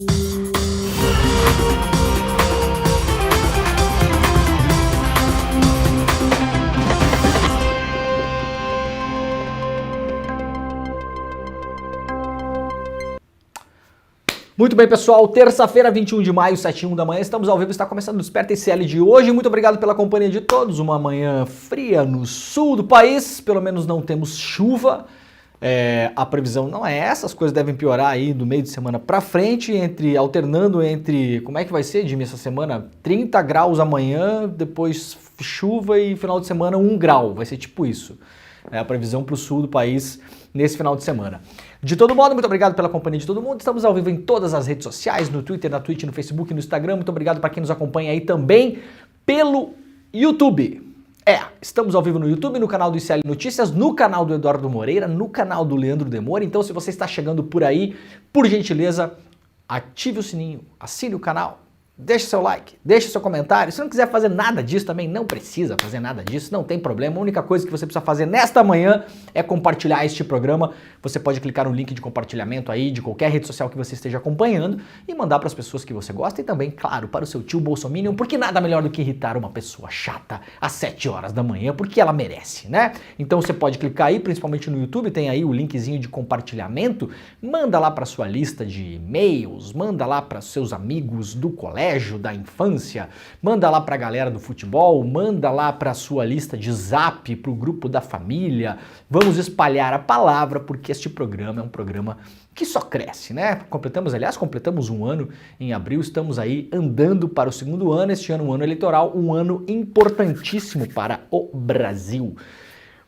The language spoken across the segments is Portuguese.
Muito bem, pessoal, terça-feira, 21 de maio, 7h01 da manhã, estamos ao vivo, está começando o Desperta ICL de hoje. Muito obrigado pela companhia de todos, uma manhã fria no sul do país, pelo menos não temos chuva, a previsão não é essa, as coisas devem piorar aí do meio de semana para frente, alternando entre, como é que vai ser, Jimmy, essa semana? 30 graus amanhã, depois chuva e final de semana 1 grau, vai ser tipo isso, a previsão para o sul do país nesse final de semana. De todo modo, muito obrigado pela companhia de todo mundo. Estamos ao vivo em todas as redes sociais, no Twitter, na Twitch, no Facebook, no Instagram. Muito obrigado para quem nos acompanha aí também pelo YouTube. Estamos ao vivo no YouTube, no canal do ICL Notícias, no canal do Eduardo Moreira, no canal do Leandro Demore. Então, se você está chegando por aí, por gentileza, ative o sininho, assine o canal. Deixe seu like, deixe seu comentário. Se não quiser fazer nada disso também, não precisa fazer nada disso, não tem problema. A única coisa que você precisa fazer nesta manhã é compartilhar este programa. Você pode clicar no link de compartilhamento aí de qualquer rede social que você esteja acompanhando e mandar para as pessoas que você gosta e também, claro, para o seu tio Bolsominion, porque nada melhor do que irritar uma pessoa chata às 7 horas da manhã, porque ela merece, né? Então você pode clicar aí, principalmente no YouTube, tem aí o linkzinho de compartilhamento, manda lá para sua lista de e-mails, manda lá para seus amigos do colégio, da infância, manda lá pra galera do futebol, manda lá pra sua lista de zap, pro grupo da família. Vamos espalhar a palavra, porque este programa é um programa que só cresce, né? Completamos um ano em abril, estamos aí andando para o segundo ano, este ano um ano eleitoral, um ano importantíssimo para o Brasil.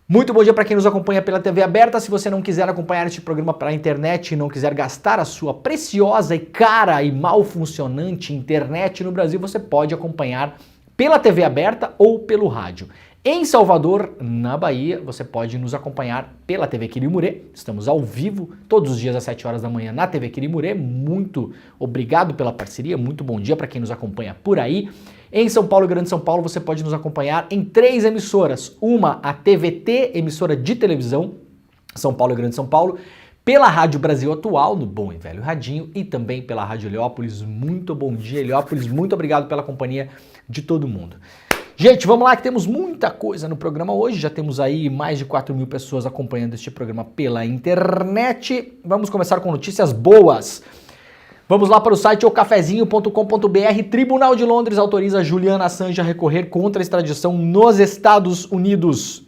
Muito bom dia para quem nos acompanha pela TV aberta. Se você não quiser acompanhar este programa pela internet e não quiser gastar a sua preciosa e cara e mal funcionante internet no Brasil, você pode acompanhar pela TV aberta ou pelo rádio. Em Salvador, na Bahia, você pode nos acompanhar pela TV Quirimurê. Estamos ao vivo todos os dias às 7 horas da manhã na TV Quirimurê. Muito obrigado pela parceria, muito bom dia para quem nos acompanha por aí. Em São Paulo e Grande São Paulo, você pode nos acompanhar em 3 emissoras. Uma, a TVT, emissora de televisão, São Paulo e Grande São Paulo, pela Rádio Brasil Atual, no bom e velho radinho, e também pela Rádio Heliópolis. Muito bom dia, Heliópolis. Muito obrigado pela companhia de todo mundo. Gente, vamos lá que temos muita coisa no programa hoje. Já temos aí mais de 4.000 pessoas acompanhando este programa pela internet. Vamos começar com notícias boas. Vamos lá para o site ocafezinho.com.br. Tribunal de Londres autoriza Julian Assange a recorrer contra a extradição nos Estados Unidos.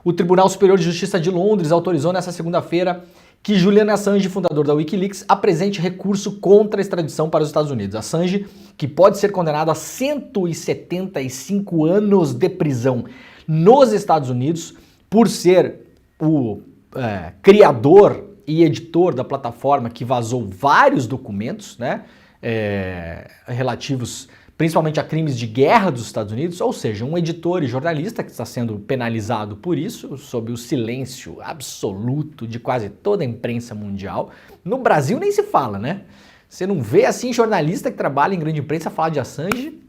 O Tribunal Superior de Justiça de Londres autorizou nesta segunda-feira que Julian Assange, fundador da Wikileaks, apresente recurso contra a extradição para os Estados Unidos. Assange, que pode ser condenado a 175 anos de prisão nos Estados Unidos por ser o criador e editor da plataforma que vazou vários documentos, né, relativos principalmente a crimes de guerra dos Estados Unidos, ou seja, um editor e jornalista que está sendo penalizado por isso, sob o silêncio absoluto de quase toda a imprensa mundial. No Brasil nem se fala, né? Você não vê assim jornalista que trabalha em grande imprensa falar de Assange,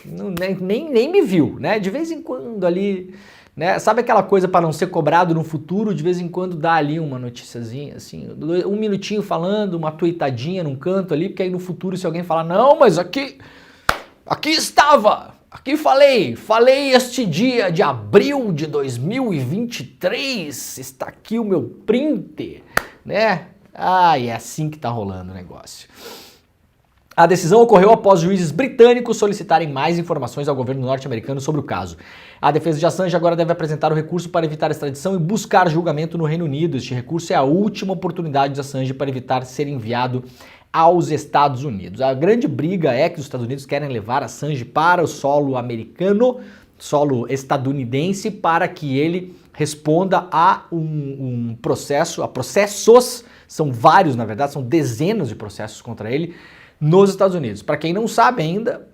nem me viu, né? De vez em quando ali, né? Sabe aquela coisa para não ser cobrado no futuro, de vez em quando dá ali uma noticiazinha, assim, 1 minutinho falando, uma tuitadinha num canto ali, porque aí no futuro se alguém falar, não, mas aqui estava, aqui falei este dia de abril de 2023, está aqui o meu print, né? É assim que tá rolando o negócio. A decisão ocorreu após juízes britânicos solicitarem mais informações ao governo norte-americano sobre o caso. A defesa de Assange agora deve apresentar o recurso para evitar a extradição e buscar julgamento no Reino Unido. Este recurso é a última oportunidade de Assange para evitar ser enviado aos Estados Unidos. A grande briga é que os Estados Unidos querem levar Assange para o solo americano, solo estadunidense, para que ele responda a um processo, a processos, são vários na verdade, são dezenas de processos contra ele nos Estados Unidos. Para quem não sabe ainda,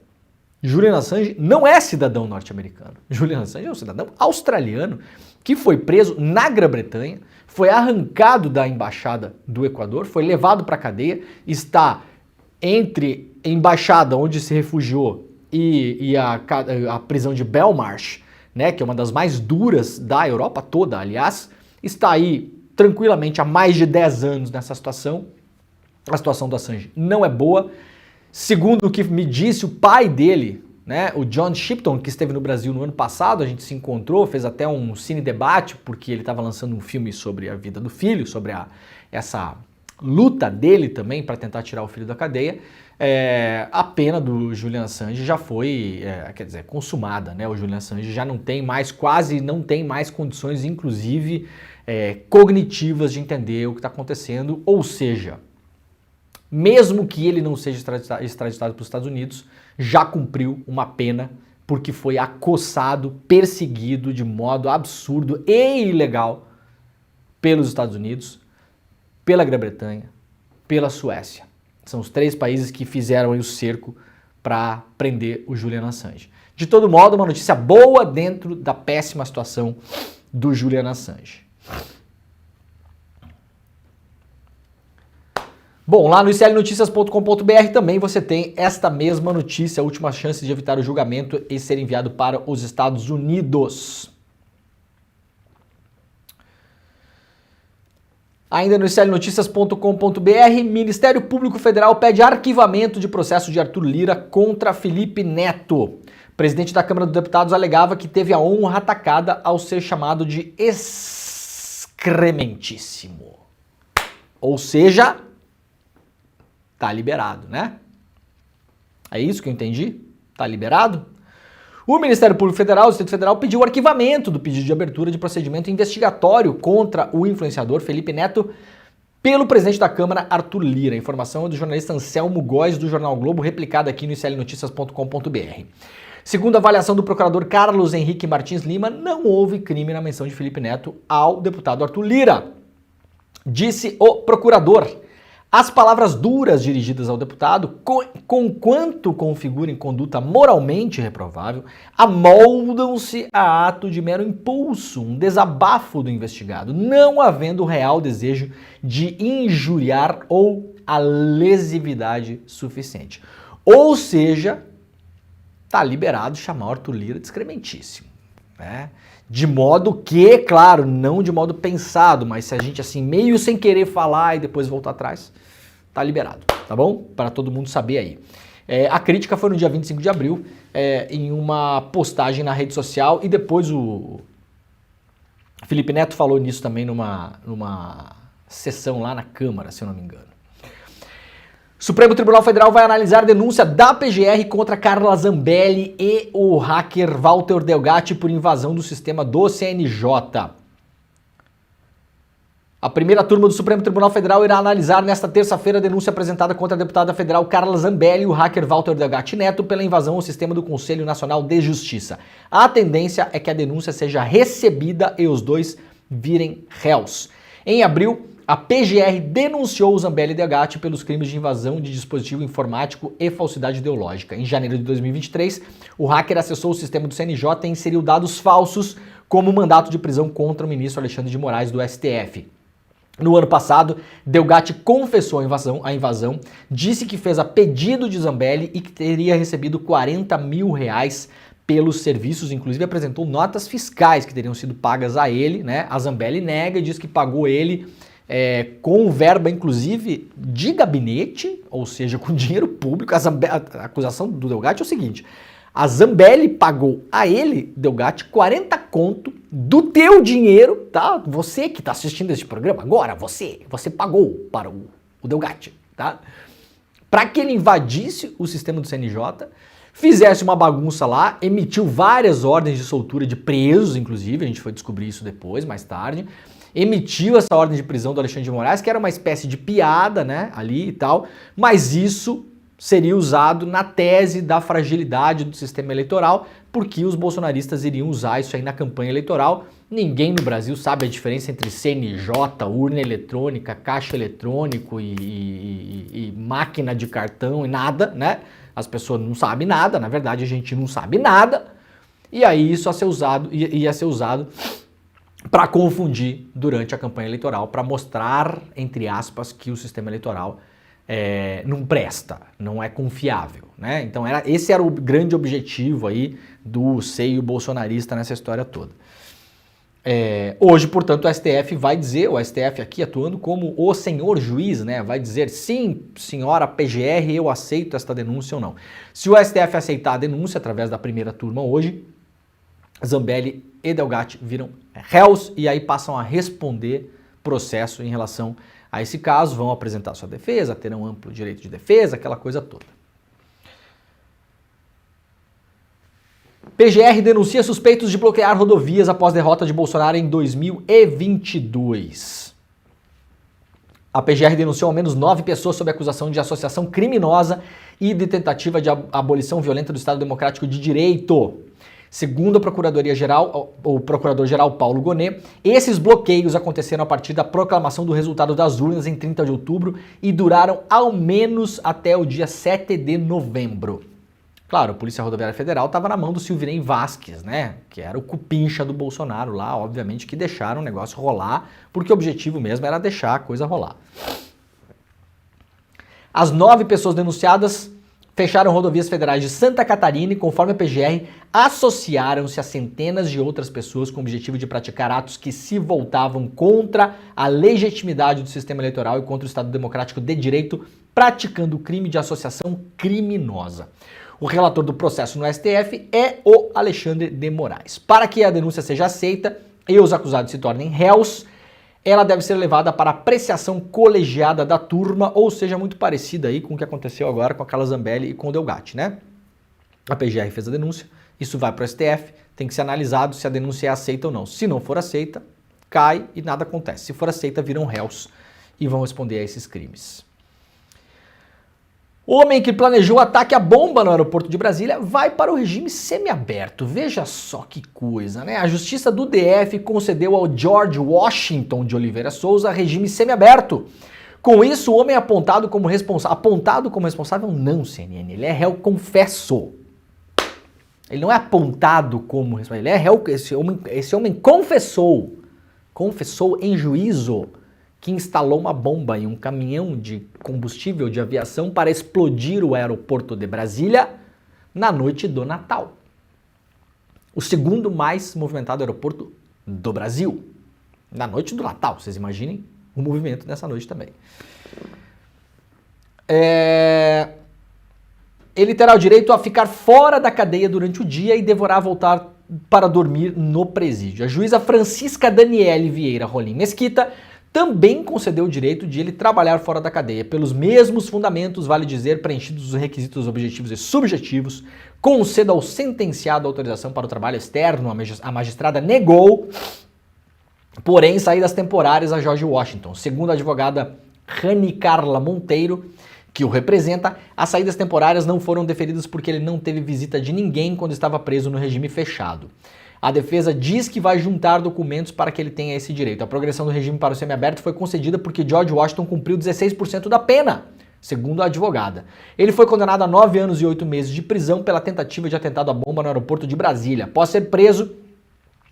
Julian Assange não é cidadão norte-americano. Julian Assange é um cidadão australiano que foi preso na Grã-Bretanha, foi arrancado da embaixada do Equador, foi levado para a cadeia, está entre a embaixada onde se refugiou e a prisão de Belmarsh, né, que é uma das mais duras da Europa toda, aliás, está aí tranquilamente há mais de 10 anos nessa situação A situação do Assange não é boa. Segundo o que me disse o pai dele, né, o John Shipton, que esteve no Brasil no ano passado, a gente se encontrou, fez até um cine debate, porque ele estava lançando um filme sobre a vida do filho, sobre essa luta dele também para tentar tirar o filho da cadeia. A pena do Julian Assange já foi, consumada, né? O Julian Assange já não tem mais, quase não tem mais condições, inclusive cognitivas, de entender o que está acontecendo, ou seja, mesmo que ele não seja extraditado para os Estados Unidos, já cumpriu uma pena porque foi acossado, perseguido de modo absurdo e ilegal pelos Estados Unidos, pela Grã-Bretanha, pela Suécia. São os 3 países que fizeram aí o cerco para prender o Julian Assange. De todo modo, uma notícia boa dentro da péssima situação do Julian Assange. Bom, lá no iclnoticias.com.br também você tem esta mesma notícia, a última chance de evitar o julgamento e ser enviado para os Estados Unidos. Ainda no iclnoticias.com.br, Ministério Público Federal pede arquivamento de processo de Arthur Lira contra Felipe Neto. O presidente da Câmara dos Deputados alegava que teve a honra atacada ao ser chamado de excrementíssimo. Ou seja, tá liberado, né? É isso que eu entendi? Tá liberado? O Ministério Público Federal, o Distrito Federal, pediu o arquivamento do pedido de abertura de procedimento investigatório contra o influenciador Felipe Neto pelo presidente da Câmara, Arthur Lira. A informação é do jornalista Anselmo Góes, do Jornal Globo, replicada aqui no iclnoticias.com.br. Segundo a avaliação do procurador Carlos Henrique Martins Lima, não houve crime na menção de Felipe Neto ao deputado Arthur Lira. Disse o procurador: as palavras duras dirigidas ao deputado, conquanto configurem conduta moralmente reprovável, amoldam-se a ato de mero impulso, um desabafo do investigado, não havendo real desejo de injuriar ou a lesividade suficiente. Ou seja, tá liberado chamar o Arthur Lira de excrementíssimo, né? De modo que, claro, não de modo pensado, mas se a gente assim meio sem querer falar e depois voltar atrás, tá liberado, tá bom? Para todo mundo saber aí. A crítica foi no dia 25 de abril, em uma postagem na rede social, e depois o Felipe Neto falou nisso também numa sessão lá na Câmara, se eu não me engano. Supremo Tribunal Federal vai analisar a denúncia da PGR contra Carla Zambelli e o hacker Walter Delgatti por invasão do sistema do CNJ. A primeira turma do Supremo Tribunal Federal irá analisar nesta terça-feira a denúncia apresentada contra a deputada federal Carla Zambelli e o hacker Walter Delgatti Neto pela invasão ao sistema do Conselho Nacional de Justiça. A tendência é que a denúncia seja recebida e os dois virem réus. Em abril, a PGR denunciou o Zambelli e Delgatti pelos crimes de invasão de dispositivo informático e falsidade ideológica. Em janeiro de 2023, o hacker acessou o sistema do CNJ e inseriu dados falsos como mandato de prisão contra o ministro Alexandre de Moraes do STF. No ano passado, Delgatti confessou a invasão, disse que fez a pedido de Zambelli e que teria recebido R$40 mil pelos serviços, inclusive apresentou notas fiscais que teriam sido pagas a ele, né? A Zambelli nega e diz que pagou ele com verba, inclusive, de gabinete, ou seja, com dinheiro público. A acusação do Delgatti é o seguinte: a Zambelli pagou a ele, Delgatti, 40 conto do teu dinheiro, tá? Você que tá assistindo esse programa agora, você pagou para o Delgatti, tá? Para que ele invadisse o sistema do CNJ, fizesse uma bagunça lá, emitiu várias ordens de soltura de presos, inclusive, a gente foi descobrir isso depois, mais tarde, emitiu essa ordem de prisão do Alexandre de Moraes, que era uma espécie de piada, né, ali e tal, mas isso seria usado na tese da fragilidade do sistema eleitoral, porque os bolsonaristas iriam usar isso aí na campanha eleitoral. Ninguém no Brasil sabe a diferença entre CNJ, urna eletrônica, caixa eletrônico e máquina de cartão e nada, né? As pessoas não sabem nada, na verdade a gente não sabe nada, e aí isso ia ser usado para confundir durante a campanha eleitoral, para mostrar, entre aspas, que o sistema eleitoral não presta, não é confiável, né? Então esse era o grande objetivo aí do seio bolsonarista nessa história toda. Hoje, portanto, o STF vai dizer, o STF aqui atuando como o senhor juiz, né, vai dizer sim, senhora PGR, eu aceito esta denúncia ou não. Se o STF aceitar a denúncia através da primeira turma hoje, Zambelli e Delgatti viram réus e aí passam a responder processo em relação a esse caso, vão apresentar sua defesa, terão amplo direito de defesa, aquela coisa toda. PGR denuncia suspeitos de bloquear rodovias após derrota de Bolsonaro em 2022. A PGR denunciou ao menos 9 pessoas sob acusação de associação criminosa e de tentativa de abolição violenta do Estado Democrático de Direito. Segundo a Procuradoria-Geral, o Procurador-Geral Paulo Gonet, esses bloqueios aconteceram a partir da proclamação do resultado das urnas em 30 de outubro e duraram ao menos até o dia 7 de novembro. Claro, a Polícia Rodoviária Federal estava na mão do Silvinei Vasquez, né? Que era o cupincha do Bolsonaro lá, obviamente que deixaram o negócio rolar, porque o objetivo mesmo era deixar a coisa rolar. As 9 pessoas denunciadas fecharam rodovias federais de Santa Catarina e, conforme a PGR, associaram-se a centenas de outras pessoas com o objetivo de praticar atos que se voltavam contra a legitimidade do sistema eleitoral e contra o Estado Democrático de Direito, praticando o crime de associação criminosa. O relator do processo no STF é o Alexandre de Moraes. Para que a denúncia seja aceita e os acusados se tornem réus, ela deve ser levada para apreciação colegiada da turma, ou seja, muito parecida aí com o que aconteceu agora com a Carla Zambelli e com o Delgatti, né? A PGR fez a denúncia, isso vai para o STF, tem que ser analisado se a denúncia é aceita ou não. Se não for aceita, cai e nada acontece. Se for aceita, viram réus e vão responder a esses crimes. O homem que planejou o ataque à bomba no aeroporto de Brasília vai para o regime semiaberto. Veja só que coisa, né? A Justiça do DF concedeu ao George Washington de Oliveira Souza regime semiaberto. Com isso, o homem é apontado como responsável, não, CNN, ele é réu confesso. Ele não é apontado como responsável, ele é réu, esse homem confessou em juízo que instalou uma bomba em um caminhão de combustível de aviação para explodir o aeroporto de Brasília na noite do Natal. O segundo mais movimentado aeroporto do Brasil. Na noite do Natal, vocês imaginem o movimento nessa noite também. Ele terá o direito a ficar fora da cadeia durante o dia e deverá voltar para dormir no presídio. A juíza Francisca Daniele Vieira Rolim Mesquita também concedeu o direito de ele trabalhar fora da cadeia, pelos mesmos fundamentos, vale dizer, preenchidos os requisitos objetivos e subjetivos, conceda ao sentenciado a autorização para o trabalho externo, a magistrada negou, porém, saídas temporárias a George Washington. Segundo a advogada Rani Carla Monteiro, que o representa, as saídas temporárias não foram deferidas porque ele não teve visita de ninguém quando estava preso no regime fechado. A defesa diz que vai juntar documentos para que ele tenha esse direito. A progressão do regime para o semiaberto foi concedida porque George Washington cumpriu 16% da pena, segundo a advogada. Ele foi condenado a 9 anos e 8 meses de prisão pela tentativa de atentado à bomba no aeroporto de Brasília. Após ser preso,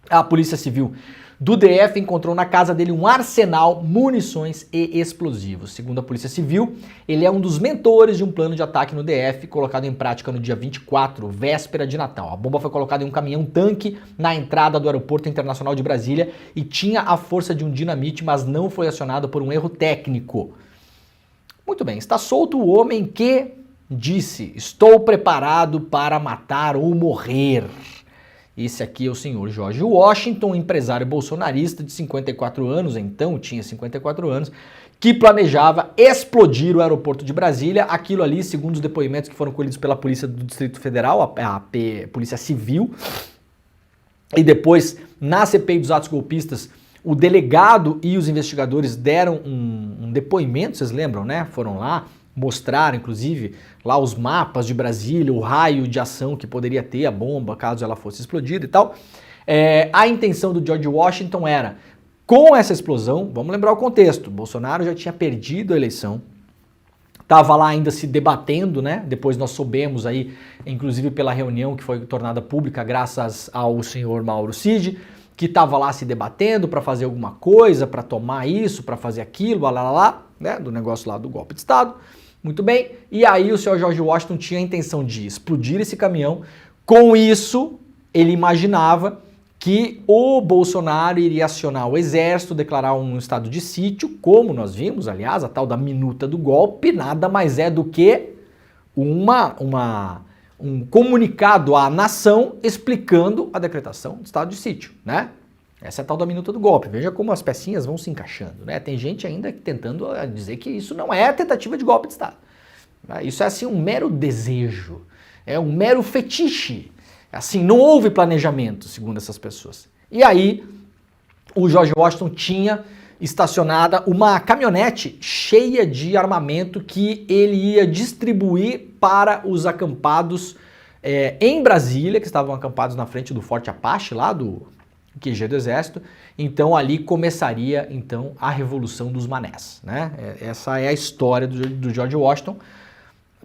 a Polícia Civil do DF encontrou na casa dele um arsenal, munições e explosivos. Segundo a Polícia Civil, ele é um dos mentores de um plano de ataque no DF colocado em prática no dia 24, véspera de Natal. A bomba foi colocada em um caminhão-tanque na entrada do Aeroporto Internacional de Brasília e tinha a força de um dinamite, mas não foi acionada por um erro técnico. Muito bem, está solto o homem que disse: estou preparado para matar ou morrer. Esse aqui é o senhor George Washington, empresário bolsonarista de 54 anos, então tinha 54 anos, que planejava explodir o aeroporto de Brasília. Aquilo ali, segundo os depoimentos que foram colhidos pela Polícia do Distrito Federal, a Polícia Civil, e depois, na CPI dos atos golpistas, o delegado e os investigadores deram um depoimento, vocês lembram, né? Foram lá, mostraram, inclusive, lá os mapas de Brasília, o raio de ação que poderia ter a bomba caso ela fosse explodida e tal. A intenção do George Washington era, com essa explosão, vamos lembrar o contexto, Bolsonaro já tinha perdido a eleição, estava lá ainda se debatendo, né? Depois nós soubemos aí, inclusive pela reunião que foi tornada pública graças ao senhor Mauro Cid, que estava lá se debatendo para fazer alguma coisa, para tomar isso, para fazer aquilo, né? Do negócio lá do golpe de Estado. Muito bem, e aí o senhor George Washington tinha a intenção de explodir esse caminhão. Com isso, ele imaginava que o Bolsonaro iria acionar o exército, declarar um estado de sítio, como nós vimos, aliás, a tal da minuta do golpe, nada mais é do que um comunicado à nação explicando a decretação do estado de sítio, né? Essa é a tal da minuta do golpe. Veja como as pecinhas vão se encaixando, né? Tem gente ainda tentando dizer que isso não é tentativa de golpe de Estado. Isso é assim um mero desejo, é um mero fetiche. Assim, não houve planejamento, segundo essas pessoas. E aí, o George Washington tinha estacionada uma caminhonete cheia de armamento que ele ia distribuir para os acampados em Brasília, que estavam acampados na frente do Forte Apache, lá do QG do Exército. Então ali começaria então a Revolução dos Manés, né? Essa é a história do George Washington,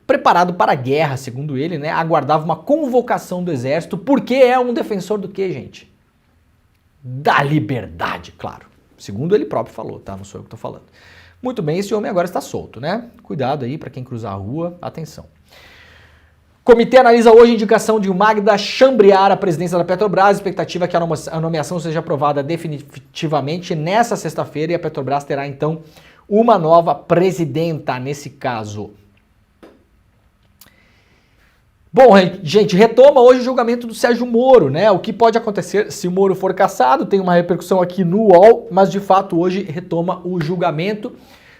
preparado para a guerra, segundo ele, né? Aguardava uma convocação do Exército, porque é um defensor do quê, gente? Da liberdade, claro. Segundo ele próprio falou, tá? Não sou eu que estou falando. Muito bem, esse homem agora está solto, né? Cuidado aí para quem cruzar a rua, atenção. O comitê analisa hoje a indicação de Magda Chambriard à presidência da Petrobras. A expectativa é que a nomeação seja aprovada definitivamente nessa sexta-feira e a Petrobras terá então uma nova presidenta nesse caso. Bom, gente, retoma hoje o julgamento do Sérgio Moro, né? O que pode acontecer se o Moro for cassado? Tem uma repercussão aqui no UOL, mas de fato hoje retoma o julgamento.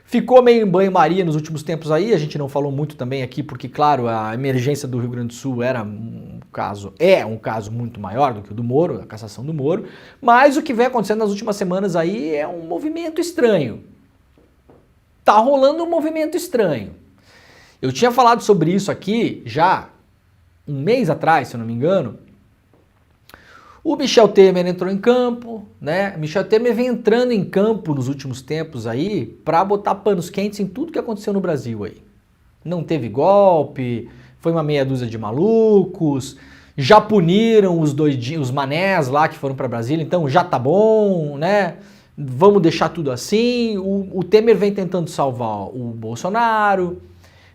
Ficou meio em banho-maria nos últimos tempos aí, a gente não falou muito também aqui, porque, claro, a emergência do Rio Grande do Sul é um caso muito maior do que o do Moro, a cassação do Moro, mas o que vem acontecendo nas últimas semanas aí é um movimento estranho. Tá rolando um movimento estranho. Eu tinha falado sobre isso aqui já um mês atrás, se eu não me engano. O Michel Temer entrou em campo, né? Michel Temer vem entrando em campo nos últimos tempos aí para botar panos quentes em tudo que aconteceu no Brasil aí. Não teve golpe, foi uma meia dúzia de malucos, já puniram os manés lá que foram para Brasília, então já tá bom, né? Vamos deixar tudo assim. O Temer vem tentando salvar o Bolsonaro,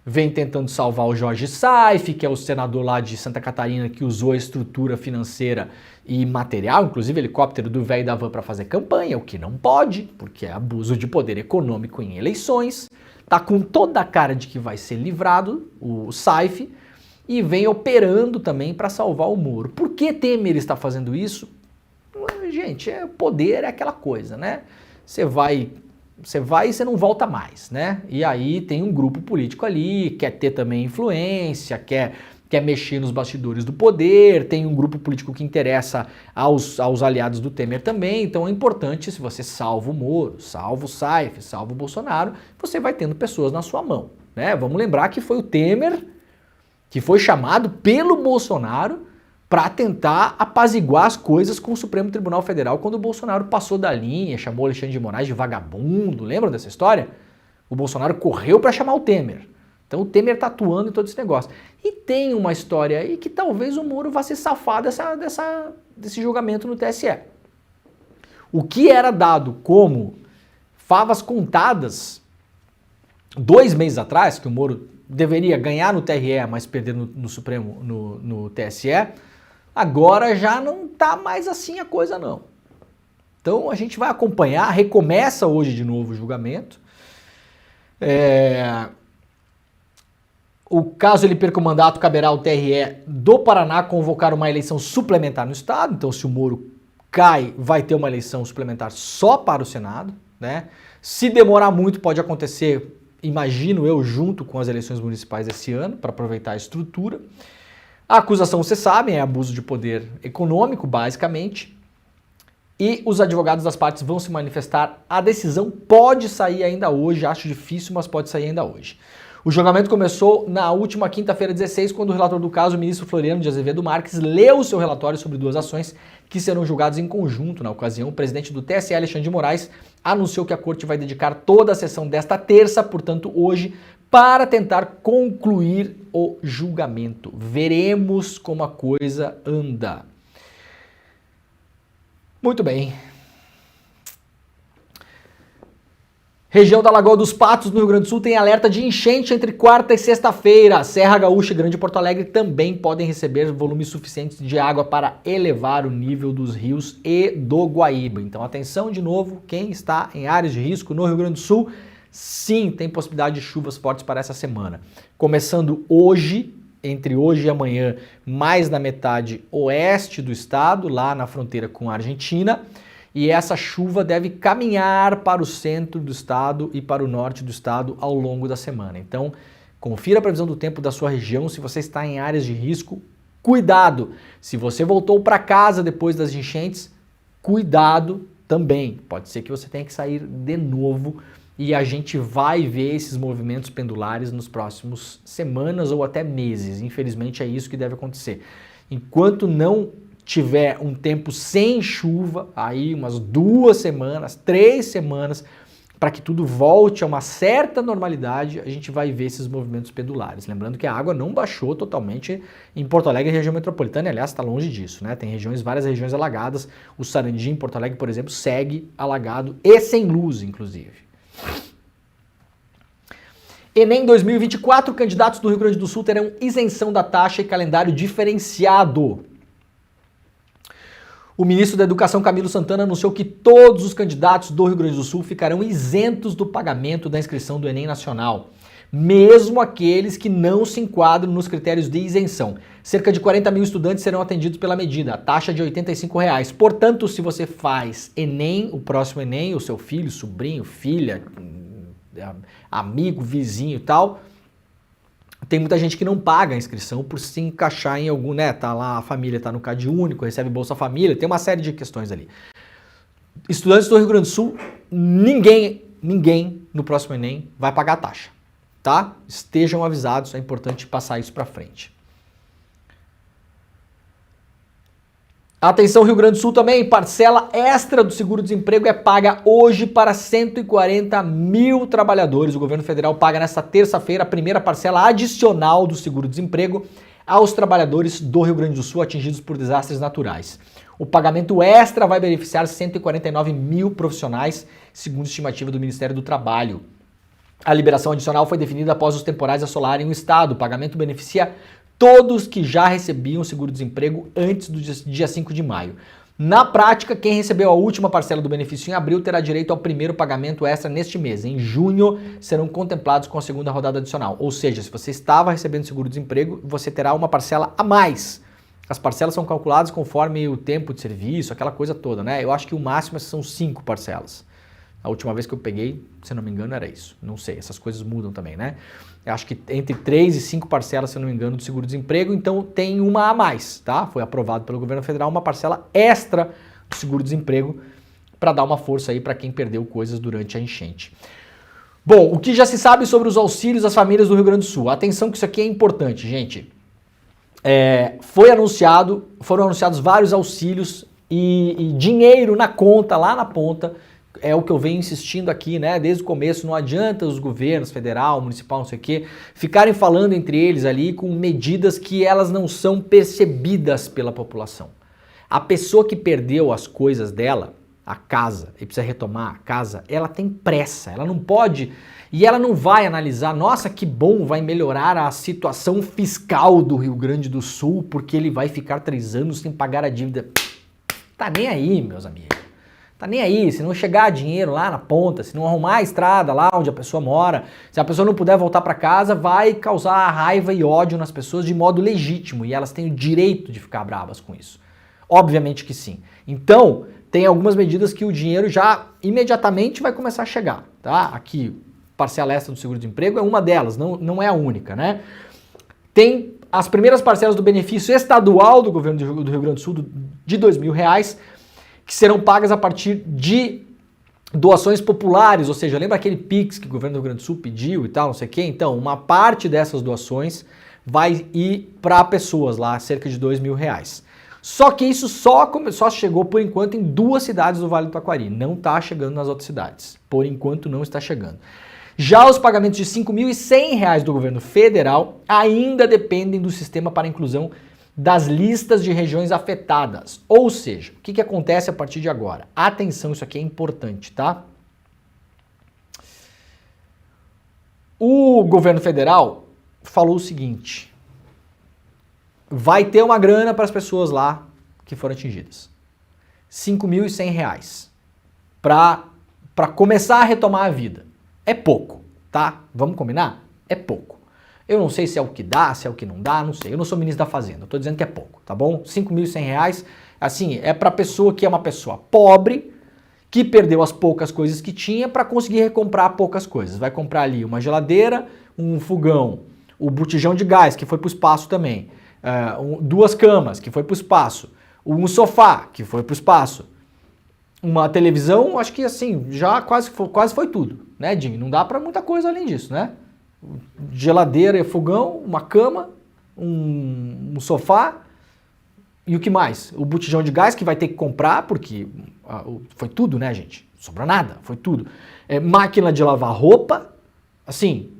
vem tentando salvar o Jorge Saif, que é o senador lá de Santa Catarina que usou a estrutura financeira e material, inclusive helicóptero do velho da van para fazer campanha, o que não pode, porque é abuso de poder econômico em eleições. Tá com toda a cara de que vai ser livrado o Saif e vem operando também para salvar o Moro. Por que Temer está fazendo isso? Gente, poder é aquela coisa, né? Você vai e você não volta mais, né? E aí tem um grupo político ali, quer ter também influência, quer mexer nos bastidores do poder, tem um grupo político que interessa aos aliados do Temer também, então é importante, se você salva o Moro, salva o Saif, salva o Bolsonaro, você vai tendo pessoas na sua mão, né? Vamos lembrar que foi o Temer que foi chamado pelo Bolsonaro para tentar apaziguar as coisas com o Supremo Tribunal Federal quando o Bolsonaro passou da linha, chamou Alexandre de Moraes de vagabundo, lembram dessa história? O Bolsonaro correu para chamar o Temer. Então o Temer tá atuando em todo esse negócio. E tem uma história aí que talvez o Moro vá se safar desse julgamento no TSE. O que era dado como favas contadas 2 meses atrás, que o Moro deveria ganhar no TRE, mas perder no Supremo, no TSE, agora já não tá mais assim a coisa não. Então a gente vai acompanhar, recomeça hoje de novo o julgamento. O caso ele perca o mandato, caberá ao TRE do Paraná convocar uma eleição suplementar no estado. Então se o Moro cai, vai ter uma eleição suplementar só para o Senado, né? Se demorar muito pode acontecer, imagino eu, junto com as eleições municipais esse ano, para aproveitar a estrutura. A acusação, vocês sabem, é abuso de poder econômico, basicamente. E os advogados das partes vão se manifestar. A decisão pode sair ainda hoje, acho difícil, mas pode sair ainda hoje. O julgamento começou na última quinta-feira, 16, quando o relator do caso, o ministro Floriano de Azevedo Marques, leu o seu relatório sobre 2 ações que serão julgadas em conjunto. Na ocasião, o presidente do TSE, Alexandre de Moraes, anunciou que a corte vai dedicar toda a sessão desta terça, portanto hoje, para tentar concluir o julgamento. Veremos como a coisa anda. Muito bem. Região da Lagoa dos Patos, no Rio Grande do Sul, tem alerta de enchente entre quarta e sexta-feira. Serra Gaúcha e Grande Porto Alegre também podem receber volumes suficientes de água para elevar o nível dos rios e do Guaíba. Então atenção de novo, quem está em áreas de risco no Rio Grande do Sul, sim, tem possibilidade de chuvas fortes para essa semana. Começando hoje, entre hoje e amanhã, mais na metade oeste do estado, lá na fronteira com a Argentina. E essa chuva deve caminhar para o centro do estado e para o norte do estado ao longo da semana. Então, confira a previsão do tempo da sua região. Se você está em áreas de risco, cuidado. Se você voltou para casa depois das enchentes, cuidado também. Pode ser que você tenha que sair de novo e a gente vai ver esses movimentos pendulares nos próximos semanas ou até meses. Infelizmente é isso que deve acontecer. Enquanto não tiver um tempo sem chuva, aí umas 2 semanas, 3 semanas, para que tudo volte a uma certa normalidade, a gente vai ver esses movimentos pendulares. Lembrando que a água não baixou totalmente em Porto Alegre e região metropolitana, aliás, está longe disso, né? Tem várias regiões alagadas, o Sarandi em Porto Alegre, por exemplo, segue alagado e sem luz, inclusive. Enem 2024, candidatos do Rio Grande do Sul terão isenção da taxa e calendário diferenciado. O ministro da Educação, Camilo Santana, anunciou que todos os candidatos do Rio Grande do Sul ficarão isentos do pagamento da inscrição do Enem Nacional, mesmo aqueles que não se enquadram nos critérios de isenção. Cerca de 40 mil estudantes serão atendidos pela medida, a taxa de R$ 85. Portanto, se você faz Enem, o próximo Enem, o seu filho, sobrinho, filha, amigo, vizinho e tal, tem muita gente que não paga a inscrição por se encaixar em algum, né, tá lá, a família tá no Cade Único, recebe Bolsa Família, tem uma série de questões ali. Estudantes do Rio Grande do Sul, ninguém no próximo Enem vai pagar a taxa, tá? Estejam avisados, é importante passar isso para frente. Atenção Rio Grande do Sul também, parcela extra do seguro-desemprego é paga hoje para 140 mil trabalhadores. O governo federal paga nesta terça-feira a primeira parcela adicional do seguro-desemprego aos trabalhadores do Rio Grande do Sul atingidos por desastres naturais. O pagamento extra vai beneficiar 149 mil profissionais, segundo estimativa do Ministério do Trabalho. A liberação adicional foi definida após os temporais assolarem o estado. O pagamento beneficia todos que já recebiam o seguro-desemprego antes do dia 5 de maio. Na prática, quem recebeu a última parcela do benefício em abril terá direito ao primeiro pagamento extra neste mês. Em junho, serão contemplados com a segunda rodada adicional. Ou seja, se você estava recebendo seguro-desemprego, você terá uma parcela a mais. As parcelas são calculadas conforme o tempo de serviço, aquela coisa toda, né? Eu acho que o máximo são 5 parcelas. A última vez que eu peguei, se não me engano, era isso. Não sei, essas coisas mudam também, né? Eu acho que entre 3 e 5 parcelas, se não me engano, do seguro-desemprego, então tem uma a mais, tá? Foi aprovado pelo governo federal uma parcela extra do seguro-desemprego para dar uma força aí para quem perdeu coisas durante a enchente. Bom, o que já se sabe sobre os auxílios às famílias do Rio Grande do Sul? Atenção que isso aqui é importante, gente. Foram anunciados vários auxílios e dinheiro na conta, lá na ponta. É o que eu venho insistindo aqui, né? Desde o começo, não adianta os governos, federal, municipal, não sei o quê, ficarem falando entre eles ali com medidas que elas não são percebidas pela população. A pessoa que perdeu as coisas dela, a casa, e precisa retomar a casa, ela tem pressa, ela não pode, e ela não vai analisar, nossa, que bom, vai melhorar a situação fiscal do Rio Grande do Sul, porque ele vai ficar 3 anos sem pagar a dívida. Tá nem aí, meus amigos. Tá nem aí, se não chegar dinheiro lá na ponta, se não arrumar a estrada lá onde a pessoa mora, se a pessoa não puder voltar para casa, vai causar raiva e ódio nas pessoas de modo legítimo e elas têm o direito de ficar bravas com isso. Obviamente que sim. Então, tem algumas medidas que o dinheiro já imediatamente vai começar a chegar, tá? Aqui, parcela extra do seguro-desemprego é uma delas, não é a única, né? Tem as primeiras parcelas do benefício estadual do governo do Rio Grande do Sul de R$ 2.000, que serão pagas a partir de doações populares, ou seja, lembra aquele Pix que o governo do Rio Grande do Sul pediu e tal, não sei o quê? Então, uma parte dessas doações vai ir para pessoas lá, cerca de R$ 2.000. Só que isso só chegou, por enquanto, em 2 cidades do Vale do Taquari. Não está chegando nas outras cidades. Por enquanto, não está chegando. Já os pagamentos de R$ 5.100 do governo federal ainda dependem do sistema para a inclusão das listas de regiões afetadas. Ou seja, o que acontece a partir de agora? Atenção, isso aqui é importante, tá? O governo federal falou o seguinte: vai ter uma grana para as pessoas lá que foram atingidas. R$ 5.100 para começar a retomar a vida. É pouco, tá? Vamos combinar? É pouco. Eu não sei se é o que dá, se é o que não dá, não sei. Eu não sou ministro da Fazenda, eu tô dizendo que é pouco, tá bom? R$ 5.100, assim, é para pessoa que é uma pessoa pobre, que perdeu as poucas coisas que tinha para conseguir recomprar poucas coisas. Vai comprar ali uma geladeira, um fogão, o botijão de gás, que foi para o espaço também, 2 camas, que foi para o espaço, um sofá, que foi para o espaço, uma televisão, acho que assim, já quase foi tudo, né, Dinho? Não dá para muita coisa além disso, né? Geladeira e fogão, uma cama, um sofá e o que mais? O botijão de gás que vai ter que comprar, porque foi tudo, né, gente? Não sobrou nada, foi tudo. Máquina de lavar roupa, assim,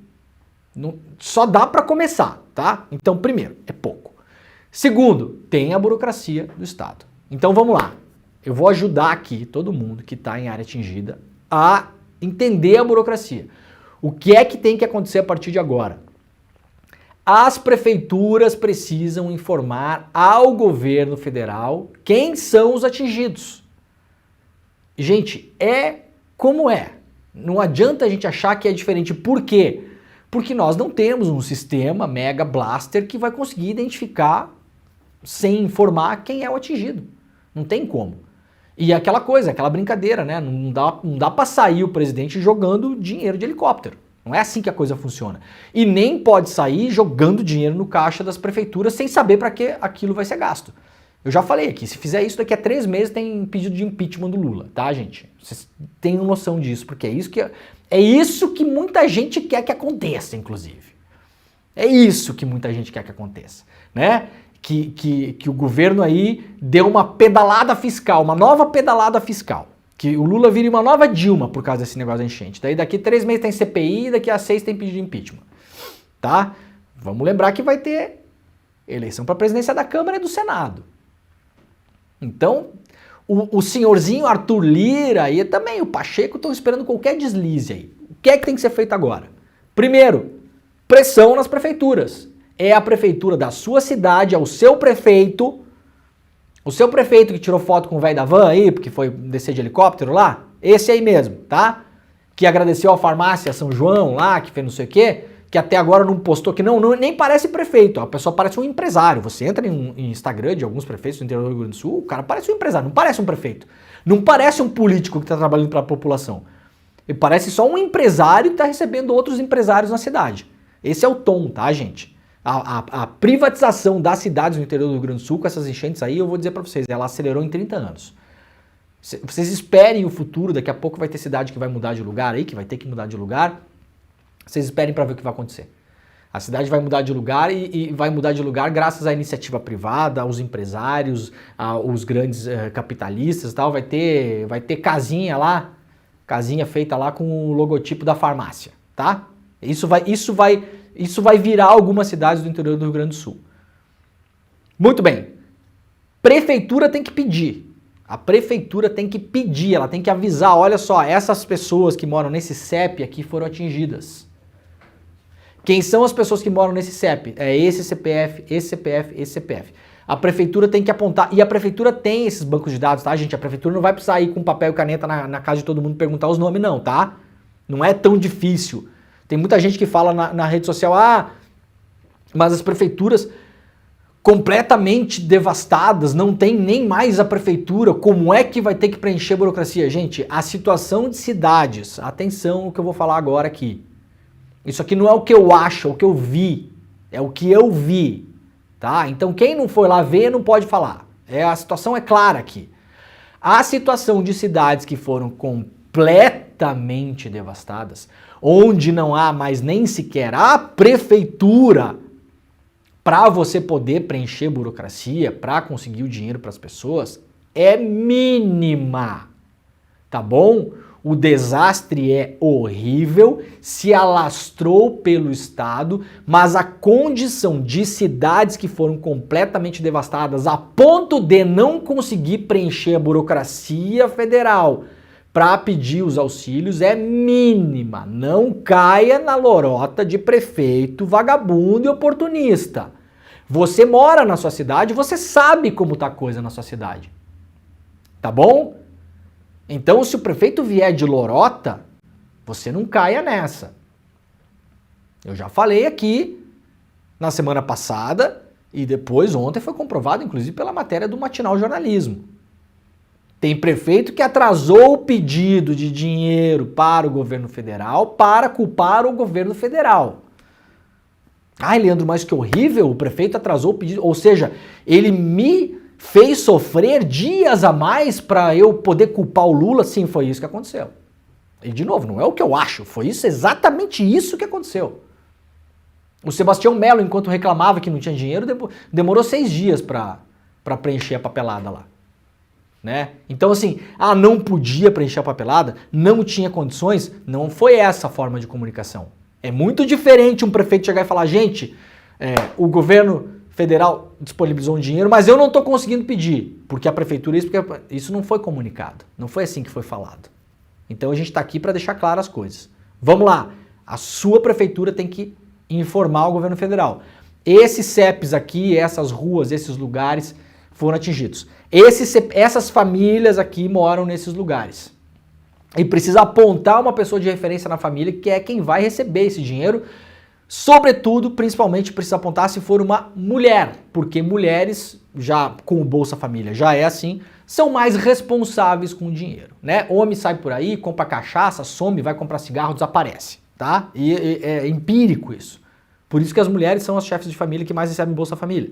só dá para começar, tá? Então, primeiro, é pouco. Segundo, tem a burocracia do Estado. Então, vamos lá. Eu vou ajudar aqui todo mundo que está em área atingida a entender a burocracia. O que é que tem que acontecer a partir de agora? As prefeituras precisam informar ao governo federal quem são os atingidos. Gente, é como é. Não adianta a gente achar que é diferente. Por quê? Porque nós não temos um sistema Mega Blaster que vai conseguir identificar sem informar quem é o atingido. Não tem como. E aquela coisa, aquela brincadeira, né? Não dá para sair o presidente jogando dinheiro de helicóptero. Não é assim que a coisa funciona. E nem pode sair jogando dinheiro no caixa das prefeituras sem saber para que aquilo vai ser gasto. Eu já falei aqui, se fizer isso daqui a 3 meses tem pedido de impeachment do Lula, tá, gente? Vocês tenham noção disso, porque é isso que muita gente quer que aconteça, inclusive. É isso que muita gente quer que aconteça, né? Que o governo aí deu uma pedalada fiscal, uma nova pedalada fiscal. Que o Lula vire uma nova Dilma por causa desse negócio da enchente. Daí daqui 3 meses tem CPI, daqui a 6 tem pedido de impeachment. Tá? Vamos lembrar que vai ter eleição para a presidência da Câmara e do Senado. Então, o senhorzinho Arthur Lira e também o Pacheco estão esperando qualquer deslize aí. O que é que tem que ser feito agora? Primeiro, pressão nas prefeituras. É a prefeitura da sua cidade, é o seu prefeito que tirou foto com o velho da van aí, porque foi descer de helicóptero lá, esse aí mesmo, tá? Que agradeceu à farmácia São João lá, que fez não sei o quê, que até agora não postou, que nem parece prefeito, a pessoa parece um empresário. Você entra em Instagram de alguns prefeitos do interior do Rio Grande do Sul, o cara parece um empresário, não parece um prefeito. Não parece um político que está trabalhando para a população. Ele parece só um empresário que está recebendo outros empresários na cidade. Esse é o tom, tá, gente? A privatização das cidades no interior do Rio Grande do Sul, com essas enchentes aí, eu vou dizer para vocês, ela acelerou em 30 anos. Vocês esperem o futuro, daqui a pouco vai ter cidade que vai mudar de lugar aí, que vai ter que mudar de lugar. Vocês esperem para ver o que vai acontecer. A cidade vai mudar de lugar e vai mudar de lugar graças à iniciativa privada, aos empresários, aos grandes capitalistas e tal. Vai ter casinha lá, casinha feita lá com o logotipo da farmácia, tá? Isso vai virar algumas cidades do interior do Rio Grande do Sul. Muito bem. Prefeitura tem que pedir. A prefeitura tem que pedir, ela tem que avisar, olha só, essas pessoas que moram nesse CEP aqui foram atingidas. Quem são as pessoas que moram nesse CEP? É esse CPF, esse CPF, esse CPF. A prefeitura tem que apontar, e a prefeitura tem esses bancos de dados, tá, gente? A prefeitura não vai precisar ir com papel e caneta na casa de todo mundo perguntar os nomes, não, tá? Não é tão difícil. Tem muita gente que fala na rede social, mas as prefeituras completamente devastadas, não tem nem mais a prefeitura, como é que vai ter que preencher a burocracia? Gente, a situação de cidades, atenção o que eu vou falar agora aqui. Isso aqui não é o que eu acho, é o que eu vi, é o que eu vi, tá? Então quem não foi lá ver não pode falar. A situação é clara aqui. A situação de cidades que foram completamente devastadas, onde não há mais nem sequer a prefeitura para você poder preencher burocracia, para conseguir o dinheiro para as pessoas, é mínima, tá bom? O desastre é horrível, se alastrou pelo Estado, mas a condição de cidades que foram completamente devastadas a ponto de não conseguir preencher a burocracia federal para pedir os auxílios é mínima. Não caia na lorota de prefeito vagabundo e oportunista. Você mora na sua cidade, você sabe como tá a coisa na sua cidade. Tá bom? Então, se o prefeito vier de lorota, você não caia nessa. Eu já falei aqui na semana passada e depois ontem foi comprovado, inclusive pela matéria do Matinal Jornalismo. Tem prefeito que atrasou o pedido de dinheiro para o governo federal para culpar o governo federal. Ai, Leandro, mas que horrível, o prefeito atrasou o pedido, ou seja, ele me fez sofrer dias a mais para eu poder culpar o Lula. Sim, foi isso que aconteceu. E de novo, não é o que eu acho, foi isso, exatamente isso que aconteceu. O Sebastião Melo, enquanto reclamava que não tinha dinheiro, demorou 6 dias para preencher a papelada lá. Né? Então assim, não podia preencher a papelada, não tinha condições, não foi essa a forma de comunicação. É muito diferente um prefeito chegar e falar, gente, o governo federal disponibilizou um dinheiro, mas eu não estou conseguindo pedir, porque a prefeitura, porque isso não foi comunicado, não foi assim que foi falado. Então a gente está aqui para deixar claras as coisas. Vamos lá, a sua prefeitura tem que informar o governo federal. Esses CEPs aqui, essas ruas, esses lugares foram atingidos. Essas famílias aqui moram nesses lugares. E precisa apontar uma pessoa de referência na família, que é quem vai receber esse dinheiro. Sobretudo, principalmente, precisa apontar se for uma mulher, porque mulheres, já com o Bolsa Família já é assim, são mais responsáveis com o dinheiro, né? Homem sai por aí, compra cachaça, some, vai comprar cigarro, desaparece, tá? E é empírico isso. Por isso que as mulheres são as chefes de família que mais recebem Bolsa Família.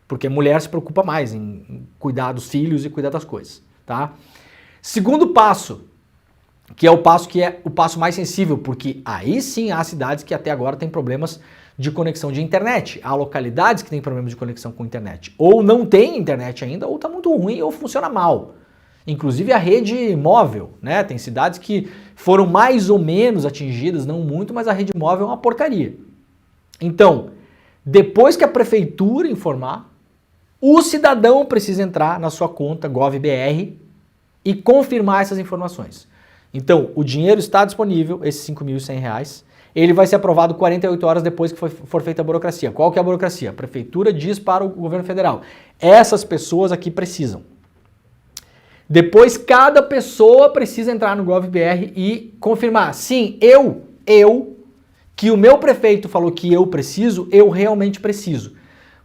Porque a mulher se preocupa mais em cuidar dos filhos e cuidar das coisas, tá? Segundo passo, que é o passo mais sensível, porque aí sim há cidades que até agora têm problemas de conexão de internet. Há localidades que têm problemas de conexão com internet. Ou não tem internet ainda, ou está muito ruim, ou funciona mal. Inclusive a rede móvel, né? Tem cidades que foram mais ou menos atingidas, não muito, mas a rede móvel é uma porcaria. Então, depois que a prefeitura informar, o cidadão precisa entrar na sua conta GovBR e confirmar essas informações. Então, o dinheiro está disponível, esses R$5.100, ele vai ser aprovado 48 horas depois que for feita a burocracia. Qual que é a burocracia? A prefeitura diz para o governo federal, essas pessoas aqui precisam. Depois, cada pessoa precisa entrar no GovBR e confirmar, sim, que o meu prefeito falou que eu preciso, eu realmente preciso.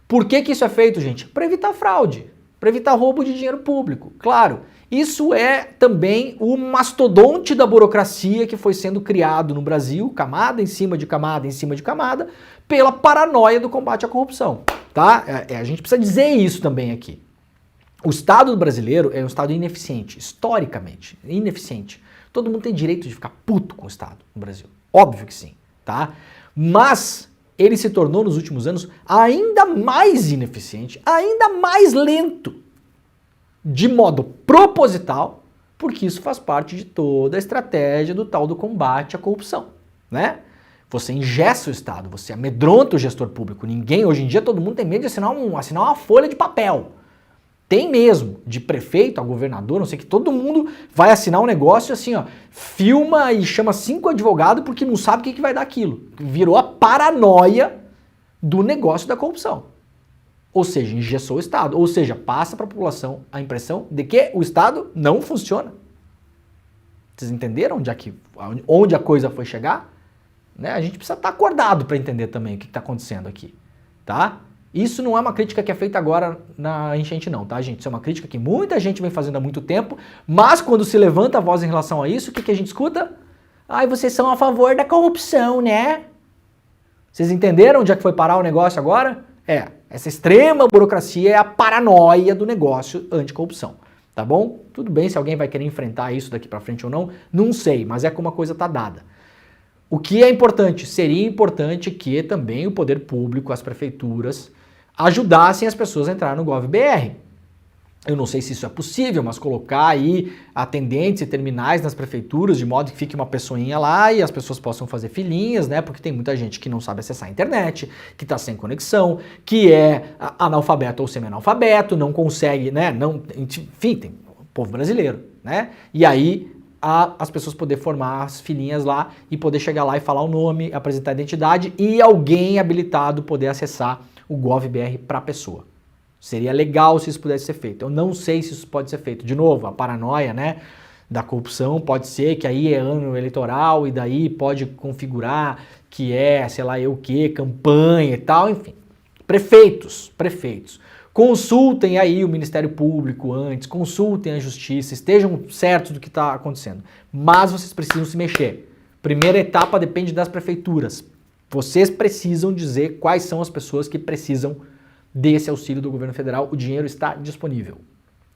Por que isso é feito, gente? Para evitar fraude, para evitar roubo de dinheiro público. Claro, isso é também o mastodonte da burocracia que foi sendo criado no Brasil, camada em cima de camada em cima de camada, pela paranoia do combate à corrupção, tá? A gente precisa dizer isso também aqui. O Estado brasileiro é um Estado ineficiente, historicamente, ineficiente. Todo mundo tem direito de ficar puto com o Estado no Brasil, óbvio que sim, tá? Mas ele se tornou nos últimos anos ainda mais ineficiente, ainda mais lento, de modo proposital, porque isso faz parte de toda a estratégia do tal do combate à corrupção, né? Você engessa o Estado, você amedronta o gestor público. Hoje em dia todo mundo tem medo de assinar uma folha de papel. Tem mesmo, de prefeito a governador, não sei que, todo mundo vai assinar um negócio assim, ó, filma e chama 5 advogados porque não sabe o que vai dar aquilo. Virou a paranoia do negócio da corrupção. Ou seja, engessou o Estado. Ou seja, passa para a população a impressão de que o Estado não funciona. Vocês entenderam onde a coisa foi chegar? Né? A gente precisa estar acordado para entender também o que está acontecendo aqui, tá? Isso não é uma crítica que é feita agora na enchente não, tá, gente? Isso é uma crítica que muita gente vem fazendo há muito tempo, mas quando se levanta a voz em relação a isso, o que a gente escuta? Ai, vocês são a favor da corrupção, né? Vocês entenderam onde é que foi parar o negócio agora? Essa extrema burocracia é a paranoia do negócio anticorrupção, tá bom? Tudo bem se alguém vai querer enfrentar isso daqui pra frente ou não, não sei, mas é como a coisa tá dada. O que é importante? Seria importante que também o poder público, as prefeituras, ajudassem as pessoas a entrar no GovBR. Eu não sei se isso é possível, mas colocar aí atendentes e terminais nas prefeituras, de modo que fique uma pessoinha lá e as pessoas possam fazer filinhas, né? Porque tem muita gente que não sabe acessar a internet, que está sem conexão, que é analfabeto ou semi-analfabeto, não consegue, né? Enfim, tem o povo brasileiro, né? E aí as pessoas poderem formar as filinhas lá e poder chegar lá e falar o nome, apresentar a identidade e alguém habilitado poder acessar o GovBR para a pessoa. Seria legal se isso pudesse ser feito. Eu não sei se isso pode ser feito. De novo, a paranoia, né, da corrupção pode ser que aí é ano eleitoral e daí pode configurar que é, sei lá, eu o quê, campanha e tal, enfim. Prefeitos. Consultem aí o Ministério Público antes, consultem a Justiça, estejam certos do que está acontecendo. Mas vocês precisam se mexer. Primeira etapa depende das prefeituras. Vocês precisam dizer quais são as pessoas que precisam desse auxílio do governo federal. O dinheiro está disponível.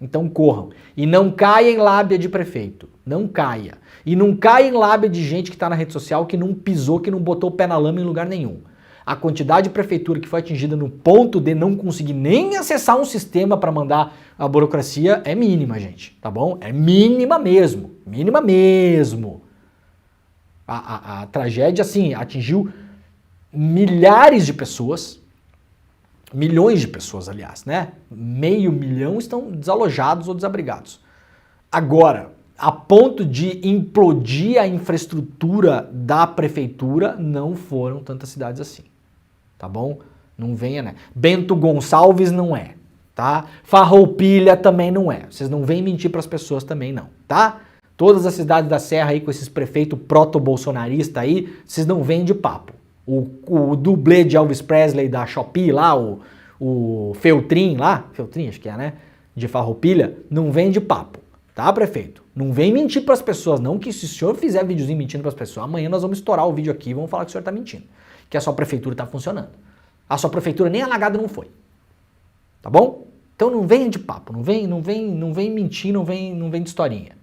Então corram. E não caia em lábia de prefeito. Não caia. E não caia em lábia de gente que está na rede social, que não pisou, que não botou o pé na lama em lugar nenhum. A quantidade de prefeitura que foi atingida no ponto de não conseguir nem acessar um sistema para mandar a burocracia é mínima, gente, tá bom? É mínima mesmo, mínima mesmo. A tragédia, assim, atingiu milhares de pessoas, milhões de pessoas, aliás, né? 500 mil estão desalojados ou desabrigados. Agora, a ponto de implodir a infraestrutura da prefeitura, não foram tantas cidades assim. Tá bom? Não venha, né? Bento Gonçalves não é, tá? Farroupilha também não é. Vocês não vêm mentir para as pessoas também não, tá? Todas as cidades da Serra aí com esses prefeitos proto-bolsonaristas aí, vocês não vêm de papo. O dublê de Elvis Presley da Shopee lá, o Feltrin lá, Feltrin acho que é, né? De Farroupilha, não vem de papo, tá, prefeito? Não vem mentir para as pessoas não, que se o senhor fizer videozinho mentindo para as pessoas, amanhã nós vamos estourar o vídeo aqui e vamos falar que o senhor tá mentindo. Que a sua prefeitura está funcionando. A sua prefeitura nem alagada não foi. Tá bom? Então não venha de papo, não vem mentir, não vem de historinha.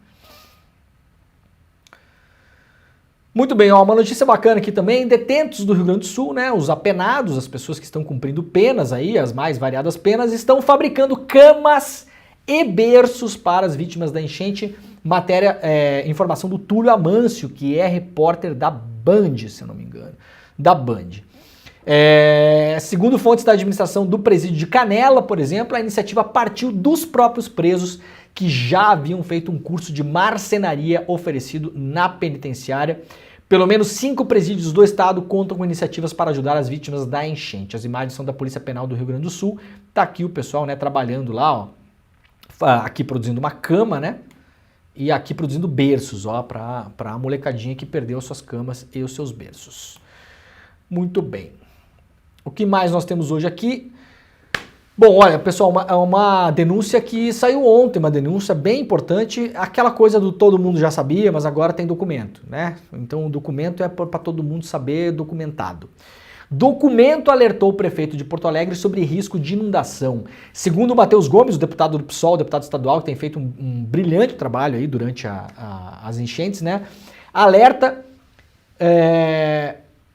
Muito bem, ó, uma notícia bacana aqui também, detentos do Rio Grande do Sul, né, os apenados, as pessoas que estão cumprindo penas aí, as mais variadas penas, estão fabricando camas e berços para as vítimas da enchente. Informação do Túlio Amâncio, que é repórter da Band, se eu não me engano. Da Band. Segundo fontes da administração do presídio de Canela, por exemplo, a iniciativa partiu dos próprios presos que já haviam feito um curso de marcenaria oferecido na penitenciária. Pelo menos 5 presídios do estado contam com iniciativas para ajudar as vítimas da enchente. As imagens são da Polícia Penal do Rio Grande do Sul. Tá aqui o pessoal, né, trabalhando lá, ó, aqui produzindo uma cama, né, e aqui produzindo berços, ó, para a molecadinha que perdeu suas camas e os seus berços. Muito bem. O que mais nós temos hoje aqui? Bom, olha, pessoal, uma denúncia que saiu ontem, uma denúncia bem importante, aquela coisa do todo mundo já sabia, mas agora tem documento, né? Então o documento é para todo mundo saber, documentado. Documento alertou o prefeito de Porto Alegre sobre risco de inundação. Segundo o Matheus Gomes, o deputado do PSOL, deputado estadual, que tem feito um brilhante trabalho aí durante as enchentes, né?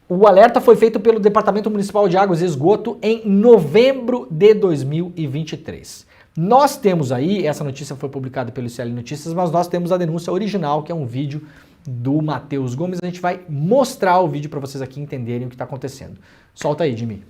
O alerta foi feito pelo Departamento Municipal de Águas e Esgoto em novembro de 2023. Nós temos aí, essa notícia foi publicada pelo ICL Notícias, mas nós temos a denúncia original, que é um vídeo do Matheus Gomes. A gente vai mostrar o vídeo para vocês aqui entenderem o que está acontecendo. Solta aí, Jimmy.